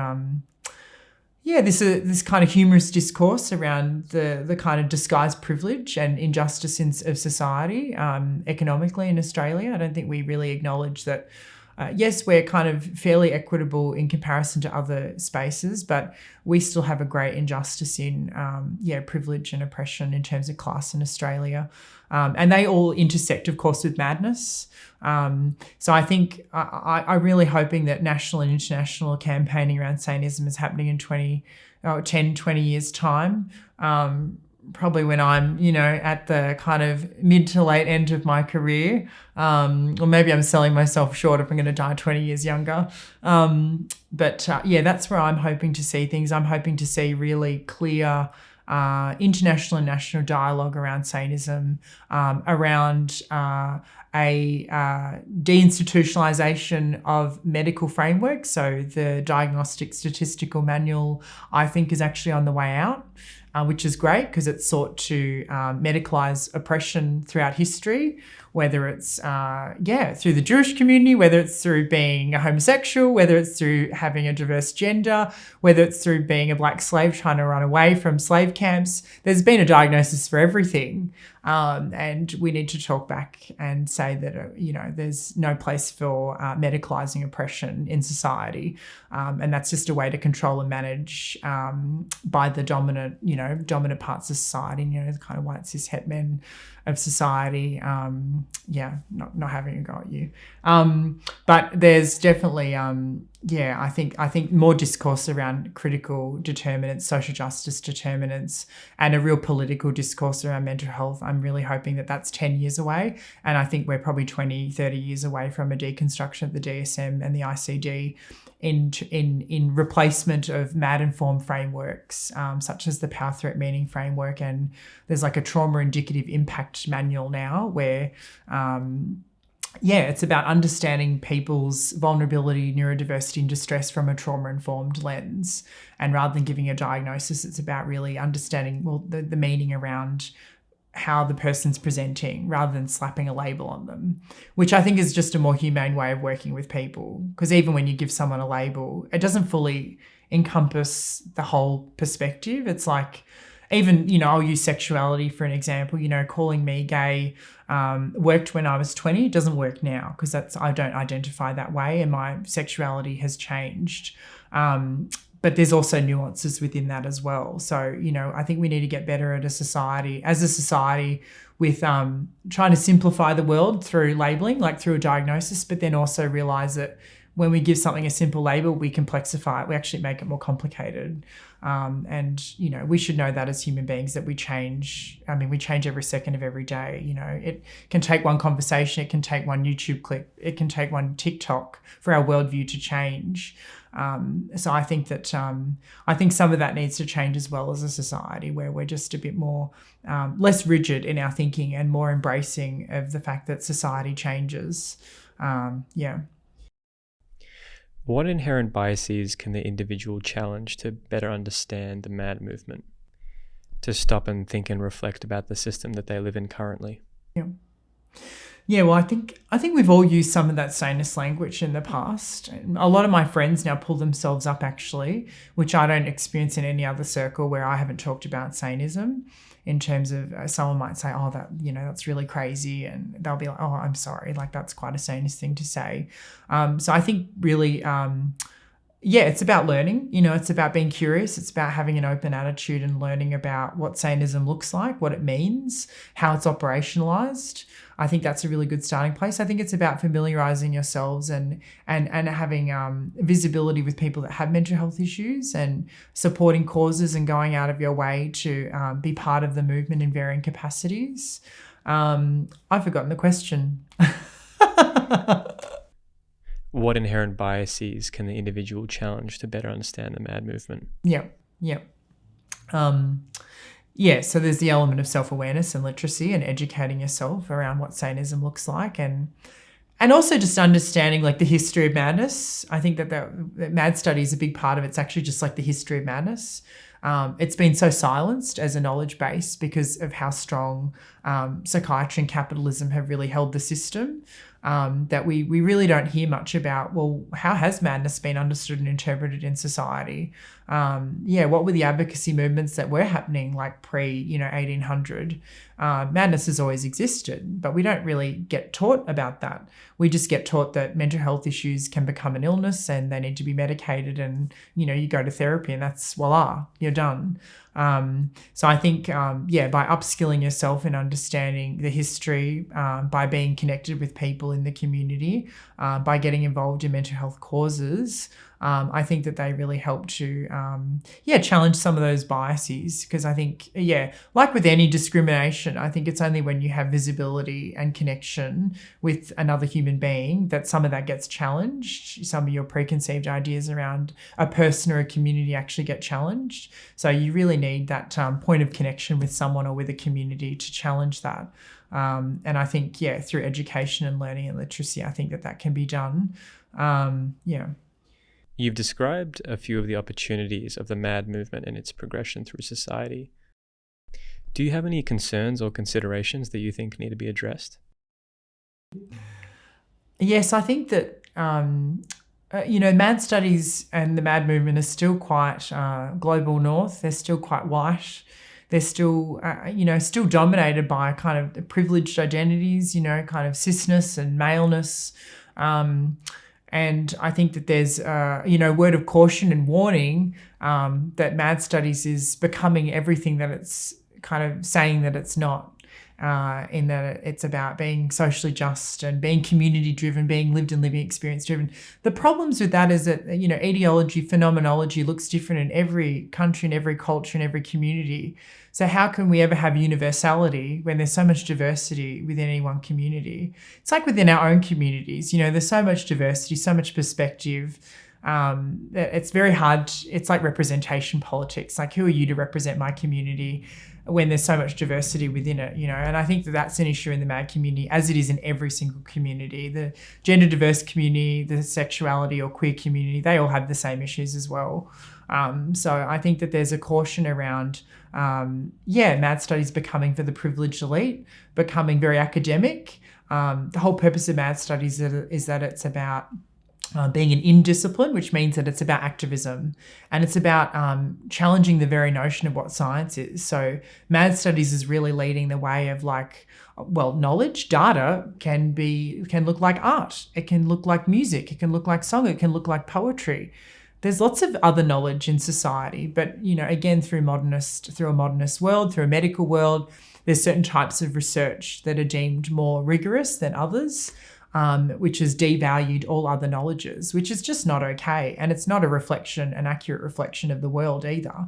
[SPEAKER 2] this kind of humorous discourse around the kind of disguised privilege and injustice of society economically in Australia. I don't think we really acknowledge that. Yes, we're kind of fairly equitable in comparison to other spaces, but we still have a great injustice in privilege and oppression in terms of class in Australia. And they all intersect, of course, with madness. So I think I'm really hoping that national and international campaigning around saneism is happening in 10, 20 years' time. Probably when I'm, at the kind of mid to late end of my career, or maybe I'm selling myself short if I'm going to die 20 years younger. But that's where I'm hoping to see things. I'm hoping to see really clear international and national dialogue around saneism, around a deinstitutionalisation of medical frameworks. So the Diagnostic Statistical Manual, I think, is actually on the way out. Which is great because it's sought to medicalise oppression throughout history, whether it's through the Jewish community, whether it's through being a homosexual, whether it's through having a diverse gender, whether it's through being a black slave trying to run away from slave camps. There's been a diagnosis for everything, and we need to talk back and say that there's no place for medicalising oppression in society, and that's just a way to control and manage by the dominant parts of society, the kind of white cis het men of society, not having a go at you. But there's definitely, I think more discourse around critical determinants, social justice determinants, and a real political discourse around mental health. I'm really hoping that that's 10 years away. And I think we're probably 20, 30 years away from a deconstruction of the DSM and the ICD in replacement of MAD-informed frameworks, such as the Power Threat Meaning Framework. And there's like a trauma indicative impact manual now where it's about understanding people's vulnerability, neurodiversity, and distress from a trauma-informed lens. And rather than giving a diagnosis, it's about really understanding the meaning around how the person's presenting rather than slapping a label on them, which I think is just a more humane way of working with people. Because even when you give someone a label, it doesn't fully encompass the whole perspective. It's like, even, I'll use sexuality for an example, calling me gay worked when I was 20, it doesn't work now because I don't identify that way and my sexuality has changed. But there's also nuances within that as well. So, I think we need to get better as a society with trying to simplify the world through labeling, like through a diagnosis, but then also realize that when we give something a simple label, we complexify it. We actually make it more complicated. And we should know that as human beings that we change. I mean, we change every second of every day. It can take one conversation, it can take one YouTube clip, it can take one TikTok for our worldview to change. So I think that some of that needs to change as well as a society, where we're just a bit more less rigid in our thinking and more embracing of the fact that society changes.
[SPEAKER 1] What inherent biases can the individual challenge to better understand the MAD movement? to stop and think and reflect about the system that they live in currently.
[SPEAKER 2] Yeah. Yeah, well, I think we've all used some of that saneness language in the past. A lot of my friends now pull themselves up, actually, which I don't experience in any other circle where I haven't talked about sanism. In terms of someone might say, "Oh, that that's really crazy," and they'll be like, "Oh, I'm sorry, like that's quite a sanest thing to say." So I think really, yeah, it's about learning. It's about being curious. It's about having an open attitude and learning about what sanism looks like, what it means, how it's operationalized. I think that's a really good starting place. I think it's about familiarizing yourselves and having visibility with people that have mental health issues and supporting causes and going out of your way to be part of the movement in varying capacities. I've forgotten the question.
[SPEAKER 1] What inherent biases can the individual challenge to better understand the MAD movement?
[SPEAKER 2] Yeah. So there's the element of self-awareness and literacy and educating yourself around what sanism looks like, and also just understanding like the history of madness. I think that MAD study is a big part of it. It's actually just like the history of madness. It's been so silenced as a knowledge base because of how strong psychiatry and capitalism have really held the system, that we really don't hear much about, well, how has madness been understood and interpreted in society? What were the advocacy movements that were happening like pre 1800? Madness has always existed, but we don't really get taught about that. We just get taught that mental health issues can become an illness and they need to be medicated, and you go to therapy and that's voila, you're done. So I think, by upskilling yourself in understanding the history, by being connected with people in the community, by getting involved in mental health causes, I think that they really help to, challenge some of those biases. Because I think, like with any discrimination, I think it's only when you have visibility and connection with another human being that some of that gets challenged. Some of your preconceived ideas around a person or a community actually get challenged. So you really need that point of connection with someone or with a community to challenge that. And I think, through education and learning and literacy, I think that can be done.
[SPEAKER 1] You've described a few of the opportunities of the MAD movement and its progression through society. Do you have any concerns or considerations that you think need to be addressed?
[SPEAKER 2] Yes, I think that, MAD studies and the MAD movement are still quite global north. They're still quite white. They're still, still dominated by kind of privileged identities, kind of cisness and maleness. And I think that there's, word of caution and warning that MAD studies is becoming everything that it's kind of saying that it's not, in that it's about being socially just and being community driven, being lived and living experience driven. The problems with that is that, etiology, phenomenology looks different in every country, in every culture, in every community. So how can we ever have universality when there's so much diversity within any one community? It's like within our own communities, there's so much diversity, so much perspective. It's very hard. It's like representation politics. Like, who are you to represent my community when there's so much diversity within it, And I think that that's an issue in the MAD community, as it is in every single community. The gender diverse community, the sexuality or queer community, they all have the same issues as well. So I think that there's a caution around, MAD studies becoming for the privileged elite, becoming very academic. The whole purpose of MAD studies is that it's about being an in-discipline, which means that it's about activism and it's about challenging the very notion of what science is. So MAD studies is really leading the way of knowledge, data can look like art. It can look like music. It can look like song. It can look like poetry. There's lots of other knowledge in society, but, again, through a modernist world, through a medical world, there's certain types of research that are deemed more rigorous than others. Which has devalued all other knowledges, which is just not okay. And it's not an accurate reflection of the world either,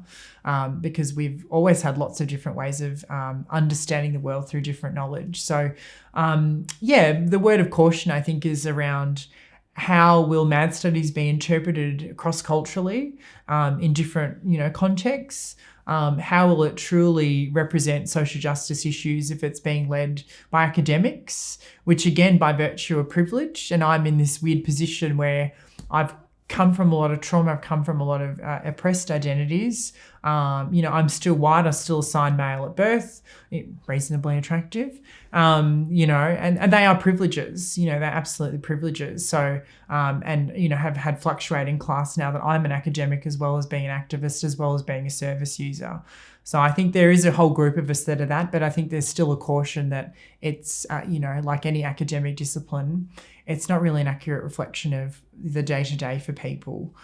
[SPEAKER 2] because we've always had lots of different ways of understanding the world through different knowledge. So, the word of caution, I think, is around how will MAD studies be interpreted cross-culturally in different, contexts. How will it truly represent social justice issues if it's being led by academics, which again, by virtue of privilege, and I'm in this weird position where I've come from a lot of trauma. I've come from a lot of oppressed identities. I'm still white. I'm still assigned male at birth, reasonably attractive. And they are privileges. They're absolutely privileges. So, have had fluctuating class now that I'm an academic as well as being an activist as well as being a service user. So I think there is a whole group of us that are that, but I think there's still a caution that it's, like any academic discipline, it's not really an accurate reflection of the day-to-day for people.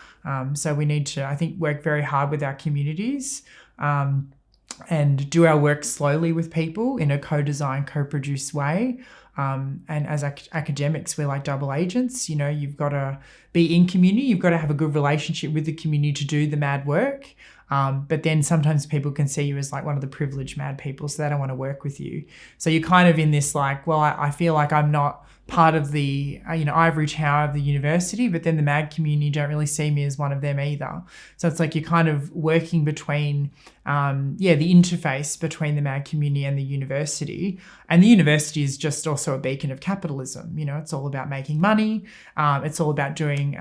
[SPEAKER 2] So we need to, I think, work very hard with our communities and do our work slowly with people in a co-design, co-produced way. And as academics, we're like double agents. You've got to be in community. You've got to have a good relationship with the community to do the mad work. But then sometimes people can see you as like one of the privileged mad people, so they don't want to work with you. So you're kind of in this like, well, I feel like I'm not part of the, ivory tower of the university, but then the mad community don't really see me as one of them either. So it's like you're kind of working between, the interface between the mad community and the university. And the university is just also a beacon of capitalism. It's all about making money. It's all about doing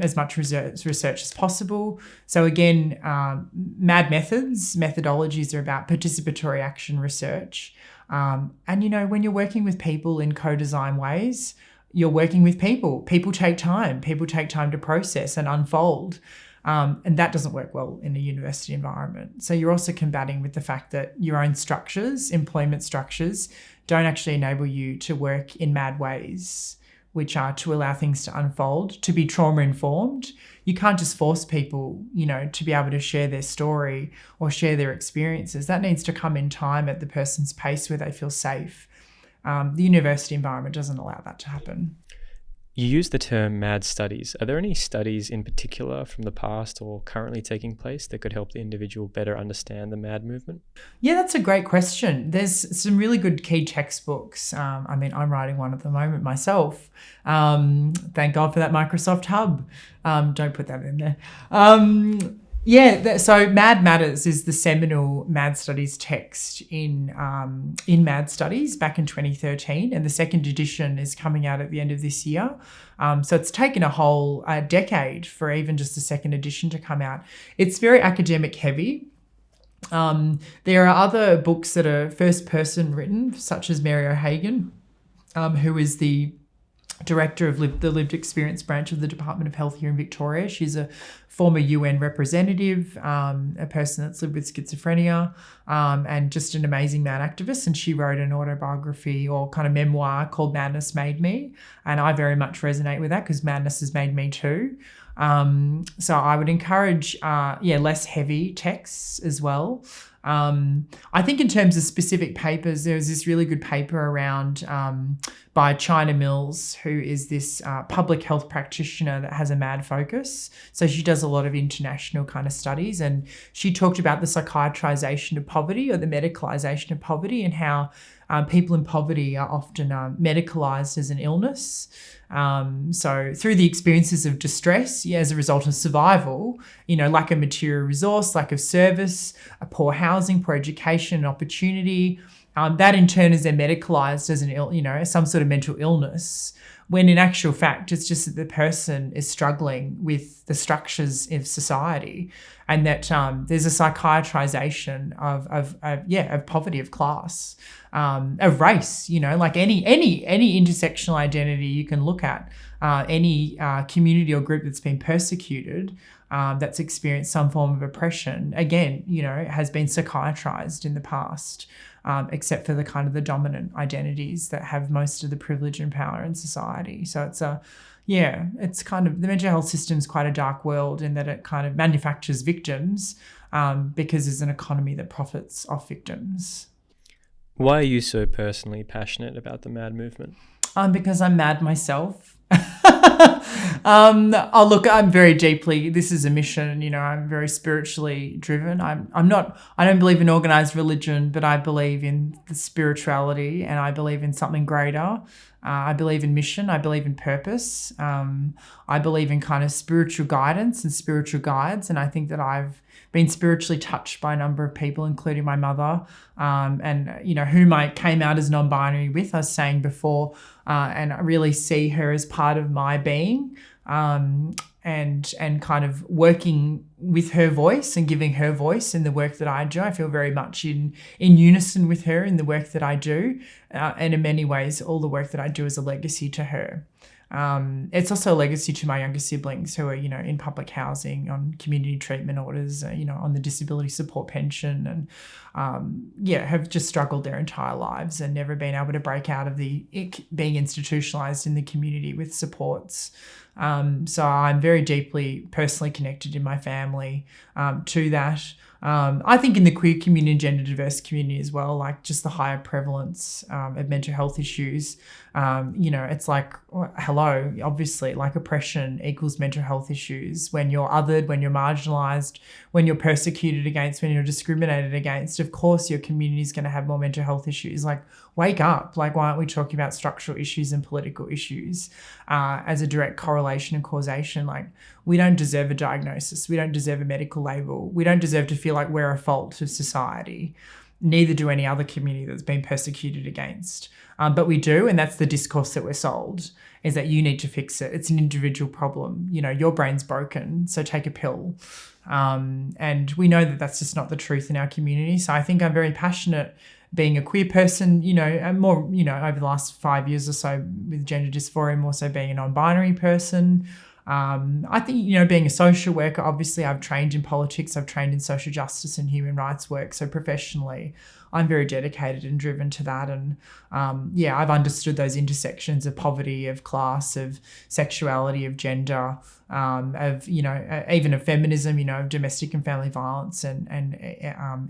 [SPEAKER 2] as much research as possible. So again, mad methodologies are about participatory action research. And when you're working with people in co-design ways, you're working with people. People take time. People take time to process and unfold. And that doesn't work well in a university environment. So you're also combating with the fact that your own structures, employment structures, don't actually enable you to work in mad ways, which are to allow things to unfold, to be trauma-informed. You can't just force people, to be able to share their story or share their experiences. That needs to come in time at the person's pace where they feel safe. The university environment doesn't allow that to happen.
[SPEAKER 1] You use the term mad studies. Are there any studies in particular from the past or currently taking place that could help the individual better understand the mad movement?
[SPEAKER 2] Yeah, that's a great question. There's some really good key textbooks. I'm writing one at the moment myself. Thank God for that Microsoft Hub. Don't put that in there. So Mad Matters is the seminal Mad Studies text in Mad Studies back in 2013, and the second edition is coming out at the end of this year. So it's taken a whole decade for even just the second edition to come out. It's very academic heavy. There are other books that are first person written, such as Mary O'Hagan, who is the director of the lived experience branch of the Department of Health here in Victoria. She's a former UN representative, a person that's lived with schizophrenia, and just an amazing mad activist. And she wrote an autobiography or kind of memoir called Madness Made Me. And I very much resonate with that because madness has made me too. So I would encourage, less heavy texts as well. I think in terms of specific papers, there was this really good paper around by China Mills, who is this public health practitioner that has a mad focus. So she does a lot of international kind of studies, and she talked about the psychiatrization of poverty or the medicalization of poverty and how people in poverty are often medicalized as an illness. So through the experiences of distress, as a result of survival, lack of material resource, lack of service, a poor housing, poor education, opportunity, that in turn is then medicalized as some sort of mental illness, when in actual fact, it's just that the person is struggling with the structures of society, and that there's a psychiatrization of poverty, of class, of race, like any intersectional identity you can look at, any community or group that's been persecuted, that's experienced some form of oppression, again, has been psychiatrized in the past. Except for the kind of the dominant identities that have most of the privilege and power in society. So it's kind of, the mental health system is quite a dark world in that it kind of manufactures victims because there's an economy that profits off victims.
[SPEAKER 1] Why are you so personally passionate about the MAD movement?
[SPEAKER 2] Because I'm mad myself. I'm very deeply, this is a mission, I'm very spiritually driven. I don't believe in organized religion, but I believe in the spirituality, and I believe in something greater. I believe in mission. I believe in purpose. I believe in kind of spiritual guidance and spiritual guides. And I think that I've been spiritually touched by a number of people, including my mother, and, whom I came out as non-binary with, I was saying before, and I really see her as part of my being. and kind of working with her voice and giving her voice in the work that I do. I feel very much in unison with her in the work that I do, and in many ways, all the work that I do is a legacy to her. It's also a legacy to my younger siblings who are, in public housing, on community treatment orders, on the disability support pension, and have just struggled their entire lives and never been able to break out of the being institutionalized in the community with supports. So I'm very deeply personally connected in my family to that. I think in the queer community and gender diverse community as well, like just the higher prevalence of mental health issues, it's like, hello, obviously, like oppression equals mental health issues. When you're othered, when you're marginalised, when you're persecuted against, when you're discriminated against, of course your community is going to have more mental health issues. Like, wake up. Like, why aren't we talking about structural issues and political issues as a direct correlation and causation? Like, we don't deserve a diagnosis. We don't deserve a medical label. We don't deserve to feel like we're a fault of society. Neither do any other community that's been persecuted against. But we do, and that's the discourse that we're sold, is that you need to fix it. It's an individual problem. Your brain's broken, so take a pill. And we know that that's just not the truth in our community. So I think I'm very passionate being a queer person, and more, over the last 5 years or so with gender dysphoria, more so being a non-binary person. I think, being a social worker, obviously I've trained in politics, I've trained in social justice and human rights work. So professionally, I'm very dedicated and driven to that. And I've understood those intersections of poverty, of class, of sexuality, of gender, of, even of feminism, of domestic and family violence, and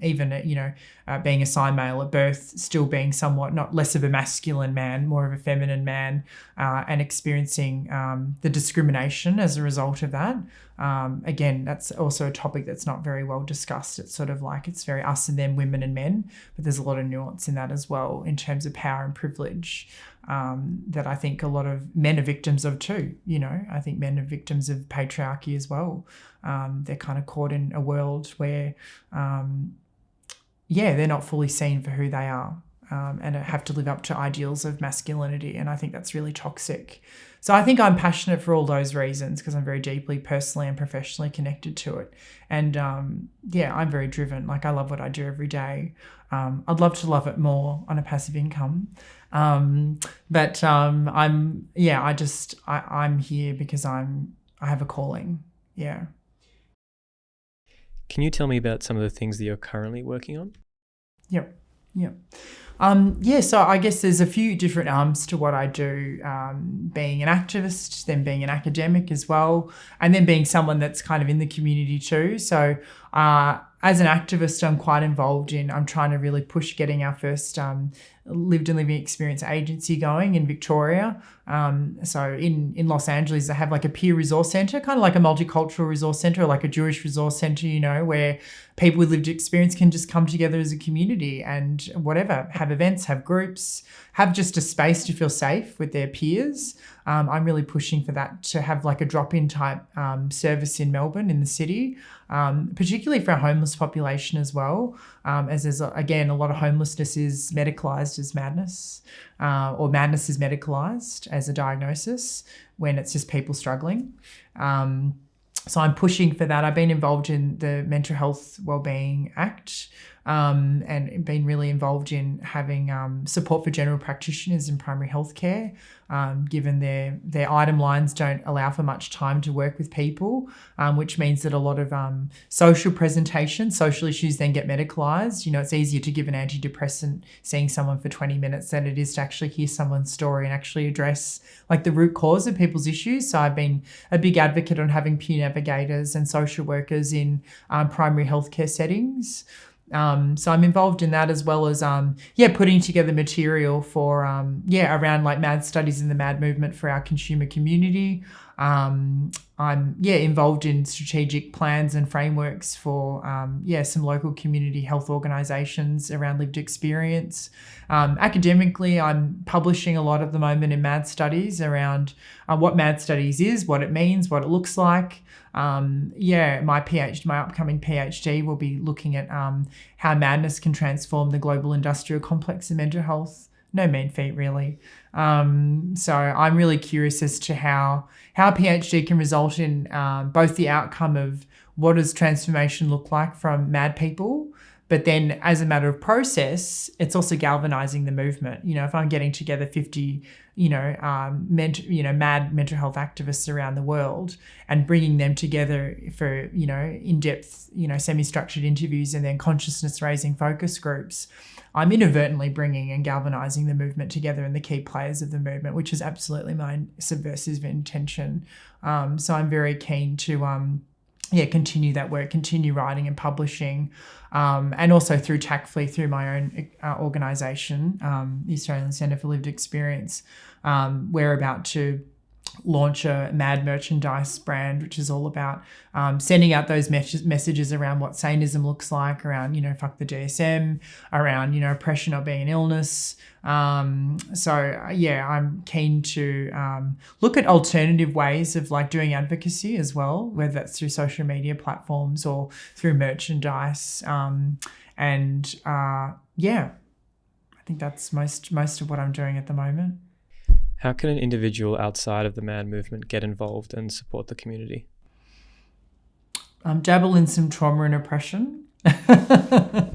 [SPEAKER 2] even, being assigned male at birth, still being somewhat not less of a masculine man, more of a feminine man, and experiencing the discrimination as a result of that. Again, that's also a topic that's not very well discussed. It's sort of like it's very us and them, women and men, but there's a lot of nuance in that as well in terms of power and privilege that I think a lot of men are victims of too. I think men are victims of patriarchy as well. They're kind of caught in a world where, they're not fully seen for who they are. And have to live up to ideals of masculinity. And I think that's really toxic. So I think I'm passionate for all those reasons because I'm very deeply personally and professionally connected to it. And I'm very driven. Like, I love what I do every day. I'd love to love it more on a passive income. I'm here because I have a calling. Yeah.
[SPEAKER 1] Can you tell me about some of the things that you're currently working on?
[SPEAKER 2] Yep. So I guess there's a few different arms to what I do, being an activist, then being an academic as well, and then being someone that's kind of in the community too. So as an activist, I'm quite involved I'm trying to really push getting our first lived and living experience agency going in Victoria. So in Los Angeles, they have like a peer resource centre, kind of like a multicultural resource centre, or like a Jewish resource centre, where people with lived experience can just come together as a community and whatever, have events, have groups, have just a space to feel safe with their peers. I'm really pushing for that, to have like a drop-in type service in Melbourne, in the city, particularly for our homeless population as well, as there's, again, a lot of homelessness is medicalised as madness, or madness is medicalised as a diagnosis when it's just people struggling. So I'm pushing for that. I've been involved in the Mental Health Wellbeing Act, and been really involved in having support for general practitioners in primary health care, given their item lines don't allow for much time to work with people, which means that a lot of social presentations, social issues then get medicalised. It's easier to give an antidepressant seeing someone for 20 minutes than it is to actually hear someone's story and actually address like the root cause of people's issues. So I've been a big advocate on having peer navigators and social workers in primary healthcare settings. So I'm involved in that, as well as putting together material for around like MAD studies in the MAD movement for our consumer community. I'm involved in strategic plans and frameworks for some local community health organisations around lived experience. Academically, I'm publishing a lot at the moment in MAD studies around what MAD studies is, what it means, what it looks like. My upcoming PhD will be looking at how madness can transform the global industrial complex of mental health, no mean feat really. So I'm really curious as to how a PhD can result in both the outcome of what does transformation look like from mad people, but then as a matter of process, it's also galvanizing the movement. If I'm getting together 50, mad mental health activists around the world and bringing them together for, in-depth, semi-structured interviews and then consciousness raising focus groups, I'm inadvertently bringing and galvanizing the movement together and the key players of the movement, which is absolutely my subversive intention. So I'm very keen to, continue that work, continue writing and publishing, and also through tactfully through my own organisation, the Australian Centre for Lived Experience. We're about to launch a MAD merchandise brand, which is all about sending out those messages around what sanism looks like, around, fuck the DSM, around, oppression not being an illness. I'm keen to look at alternative ways of like doing advocacy as well, whether that's through social media platforms or through merchandise. I think that's most of what I'm doing at the moment.
[SPEAKER 1] How can an individual outside of the MAD movement get involved and support the community?
[SPEAKER 2] Dabble in some trauma and oppression. I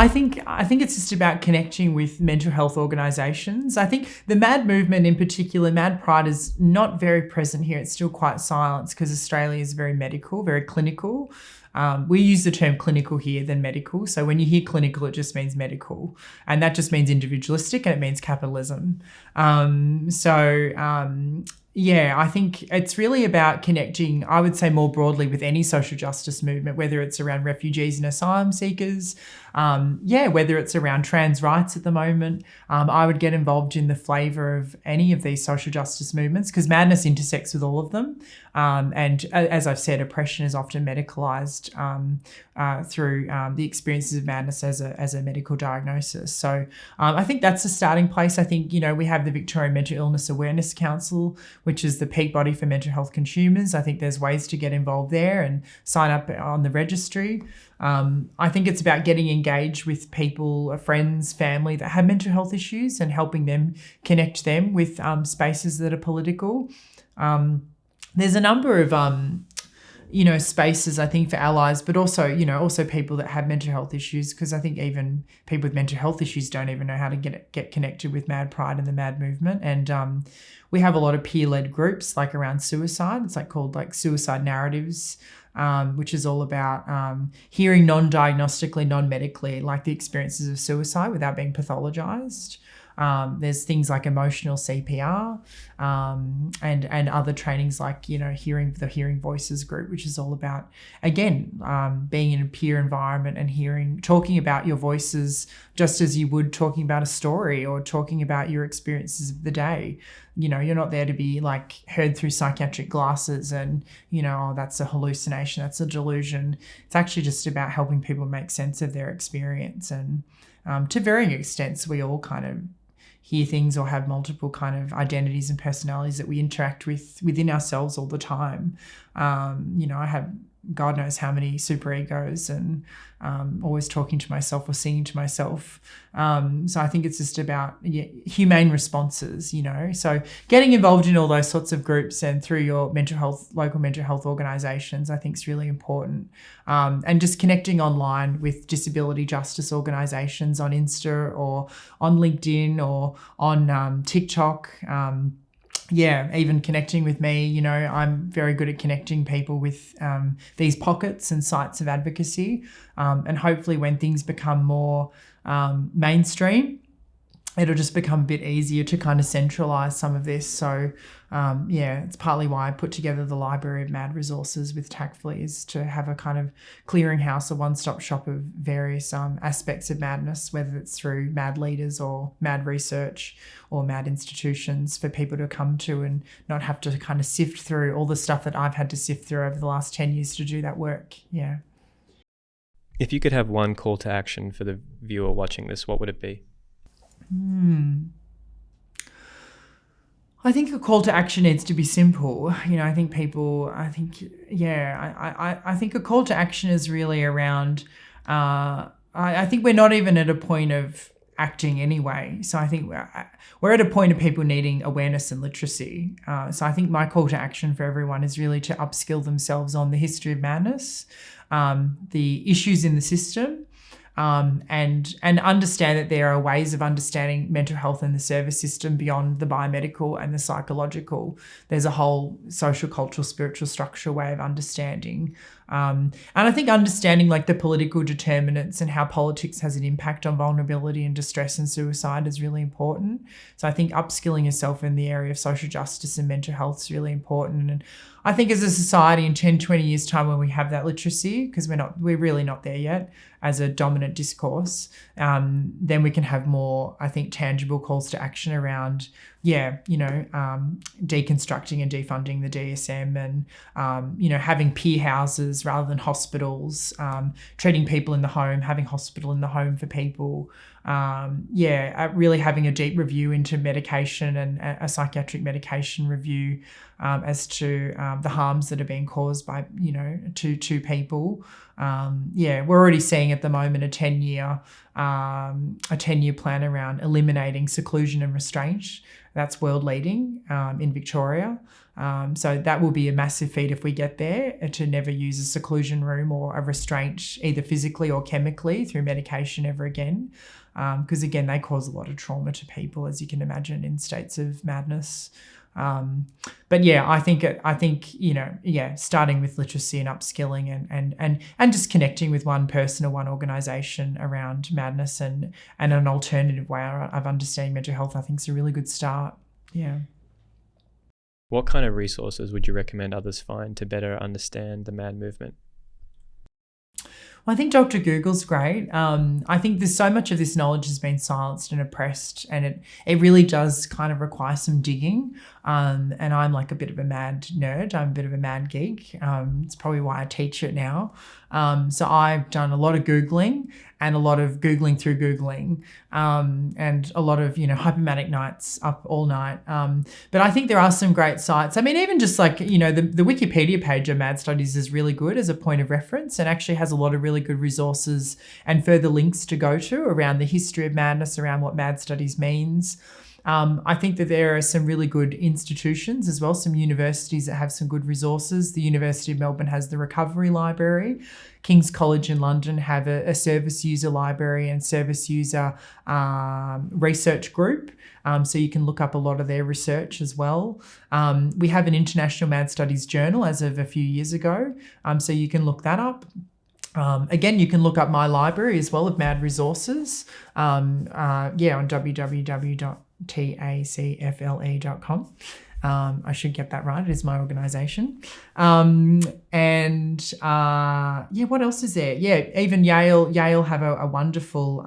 [SPEAKER 2] think it's just about connecting with mental health organisations. I think the MAD movement in particular, MAD Pride, is not very present here. It's still quite silenced because Australia is very medical, very clinical. We use the term clinical here than medical. So when you hear clinical, it just means medical. And that just means individualistic and it means capitalism. I think it's really about connecting, I would say more broadly, with any social justice movement, whether it's around refugees and asylum seekers, whether it's around trans rights at the moment. I would get involved in the flavour of any of these social justice movements because madness intersects with all of them. And as I've said, oppression is often medicalised through the experiences of madness as a medical diagnosis. So I think that's a starting place. I think, we have the Victorian Mental Illness Awareness Council, which is the peak body for mental health consumers. I think there's ways to get involved there and sign up on the registry. I think it's about getting engaged with people, friends, family that have mental health issues and helping them connect them with spaces that are political. There's a number of, spaces, I think, for allies, but also, also people that have mental health issues, because I think even people with mental health issues don't even know how to get connected with Mad Pride and the Mad movement. And we have a lot of peer-led groups like around suicide. It's called Suicide Narratives, which is all about hearing non-diagnostically, non-medically, like the experiences of suicide without being pathologized. There's things like emotional CPR and other trainings like, the Hearing Voices group, which is all about, again, being in a peer environment and talking about your voices just as you would talking about a story or talking about your experiences of the day. You're not there to be heard through psychiatric glasses and, that's a hallucination, that's a delusion. It's actually just about helping people make sense of their experience. And to varying extents, we all kind of hear things or have multiple kind of identities and personalities that we interact with within ourselves all the time. I have God knows how many super egos and always talking to myself or singing to myself. So I think it's just about humane responses, So getting involved in all those sorts of groups and through your local mental health organisations, I think is really important. And just connecting online with disability justice organisations on Insta or on LinkedIn or on TikTok. Even connecting with me, I'm very good at connecting people with these pockets and sites of advocacy. And hopefully when things become more mainstream, it'll just become a bit easier to kind of centralise some of this. So, it's partly why I put together the Library of Mad Resources with Tactfully, is to have a kind of clearinghouse, a one-stop shop of various aspects of madness, whether it's through mad leaders or mad research or mad institutions for people to come to and not have to kind of sift through all the stuff that I've had to sift through over the last 10 years to do that work. Yeah.
[SPEAKER 1] If you could have one call to action for the viewer watching this, what would it be?
[SPEAKER 2] I think a call to action needs to be simple. I think a call to action is really around I think we're not even at a point of acting anyway. So I think we're at a point of people needing awareness and literacy. So I think my call to action for everyone is really to upskill themselves on the history of madness, the issues in the system, and understand that there are ways of understanding mental health in the service system beyond the biomedical and the psychological. There's a whole social, cultural, spiritual structure way of understanding. And I think understanding like the political determinants and how politics has an impact on vulnerability and distress and suicide is really important. So I think upskilling yourself in the area of social justice and mental health is really important. And I think as a society in 10, 20 years time, when we have that literacy, because we're really not there yet as a dominant discourse, then we can have more, I think, tangible calls to action around, deconstructing and defunding the DSM and, having peer houses rather than hospitals, treating people in the home, having hospital in the home for people. Really having a deep review into medication and a psychiatric medication review as to the harms that are being caused by, to people. We're already seeing at the moment a 10-year plan around eliminating seclusion and restraint. That's world leading in Victoria. So that will be a massive feat if we get there, to never use a seclusion room or a restraint either physically or chemically through medication ever again. Because again, they cause a lot of trauma to people, as you can imagine, in states of madness. I think starting with literacy and upskilling and just connecting with one person or one organisation around madness and an alternative way of understanding mental health, I think is a really good start. Yeah.
[SPEAKER 1] What kind of resources would you recommend others find to better understand the MAD movement?
[SPEAKER 2] Well, I think Dr. Google's great. I think there's so much of this knowledge has been silenced and oppressed, and it really does kind of require some digging. And I'm like a bit of a mad nerd. I'm a bit of a mad geek. It's probably why I teach it now. So I've done a lot of Googling and a lot of Googling through Googling, and a lot of, hypomanic nights up all night. But I think there are some great sites. I mean, even just like, the Wikipedia page of MAD Studies is really good as a point of reference and actually has a lot of really good resources and further links to go to around the history of madness, around what MAD Studies means. I think that there are some really good institutions as well, some universities that have some good resources. The University of Melbourne has the Recovery Library. King's College in London have a service user library and service user research group. So you can look up a lot of their research as well. We have an International MAD Studies Journal as of a few years ago. So you can look that up. Again, you can look up my library as well of MAD resources on www.tacfle.com. I should get that right. It is my organisation. What else is there? Even Yale have a wonderful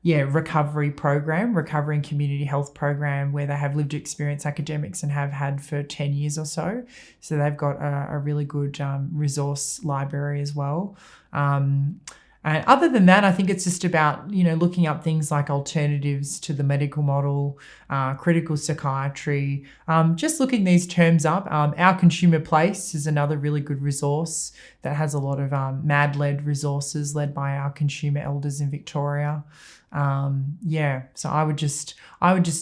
[SPEAKER 2] recovery program, recovering community health program, where they have lived experience academics and have had for 10 years or so. So they've got a really good resource library as well. And other than that, I think it's just about, looking up things like alternatives to the medical model, critical psychiatry, just looking these terms up. Our Consumer Place is another really good resource that has a lot of MAD-led resources led by our consumer elders in Victoria. So I would just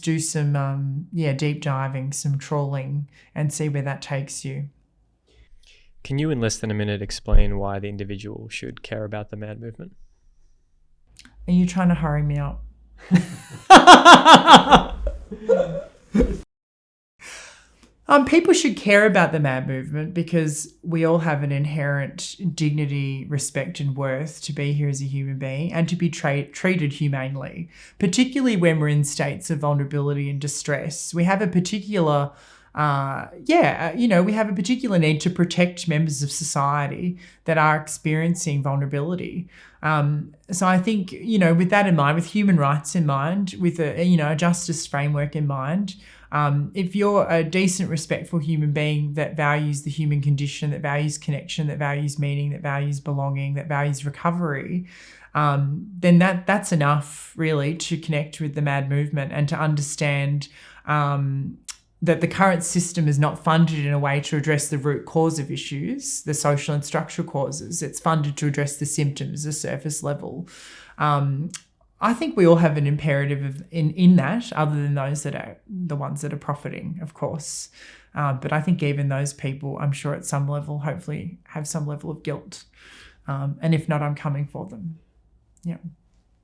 [SPEAKER 2] do some, deep diving, some trawling and see where that takes you.
[SPEAKER 1] Can you in less than a minute explain why the individual should care about the MAD movement?
[SPEAKER 2] Are you trying to hurry me up? People should care about the MAD movement because we all have an inherent dignity, respect and worth to be here as a human being and to be treated humanely, particularly when we're in states of vulnerability and distress. We have a particular we have a particular need to protect members of society that are experiencing vulnerability. So I think, with that in mind, with human rights in mind, with a justice framework in mind, if you're a decent, respectful human being that values the human condition, that values connection, that values meaning, that values belonging, that values recovery, then that's enough really to connect with the MAD movement and to understand that the current system is not funded in a way to address the root cause of issues, the social and structural causes. It's funded to address the symptoms, the surface level. I think we all have an imperative in that, other than those that are the ones that are profiting, of course. But I think even those people, I'm sure at some level, hopefully have some level of guilt. And if not, I'm coming for them. Yeah.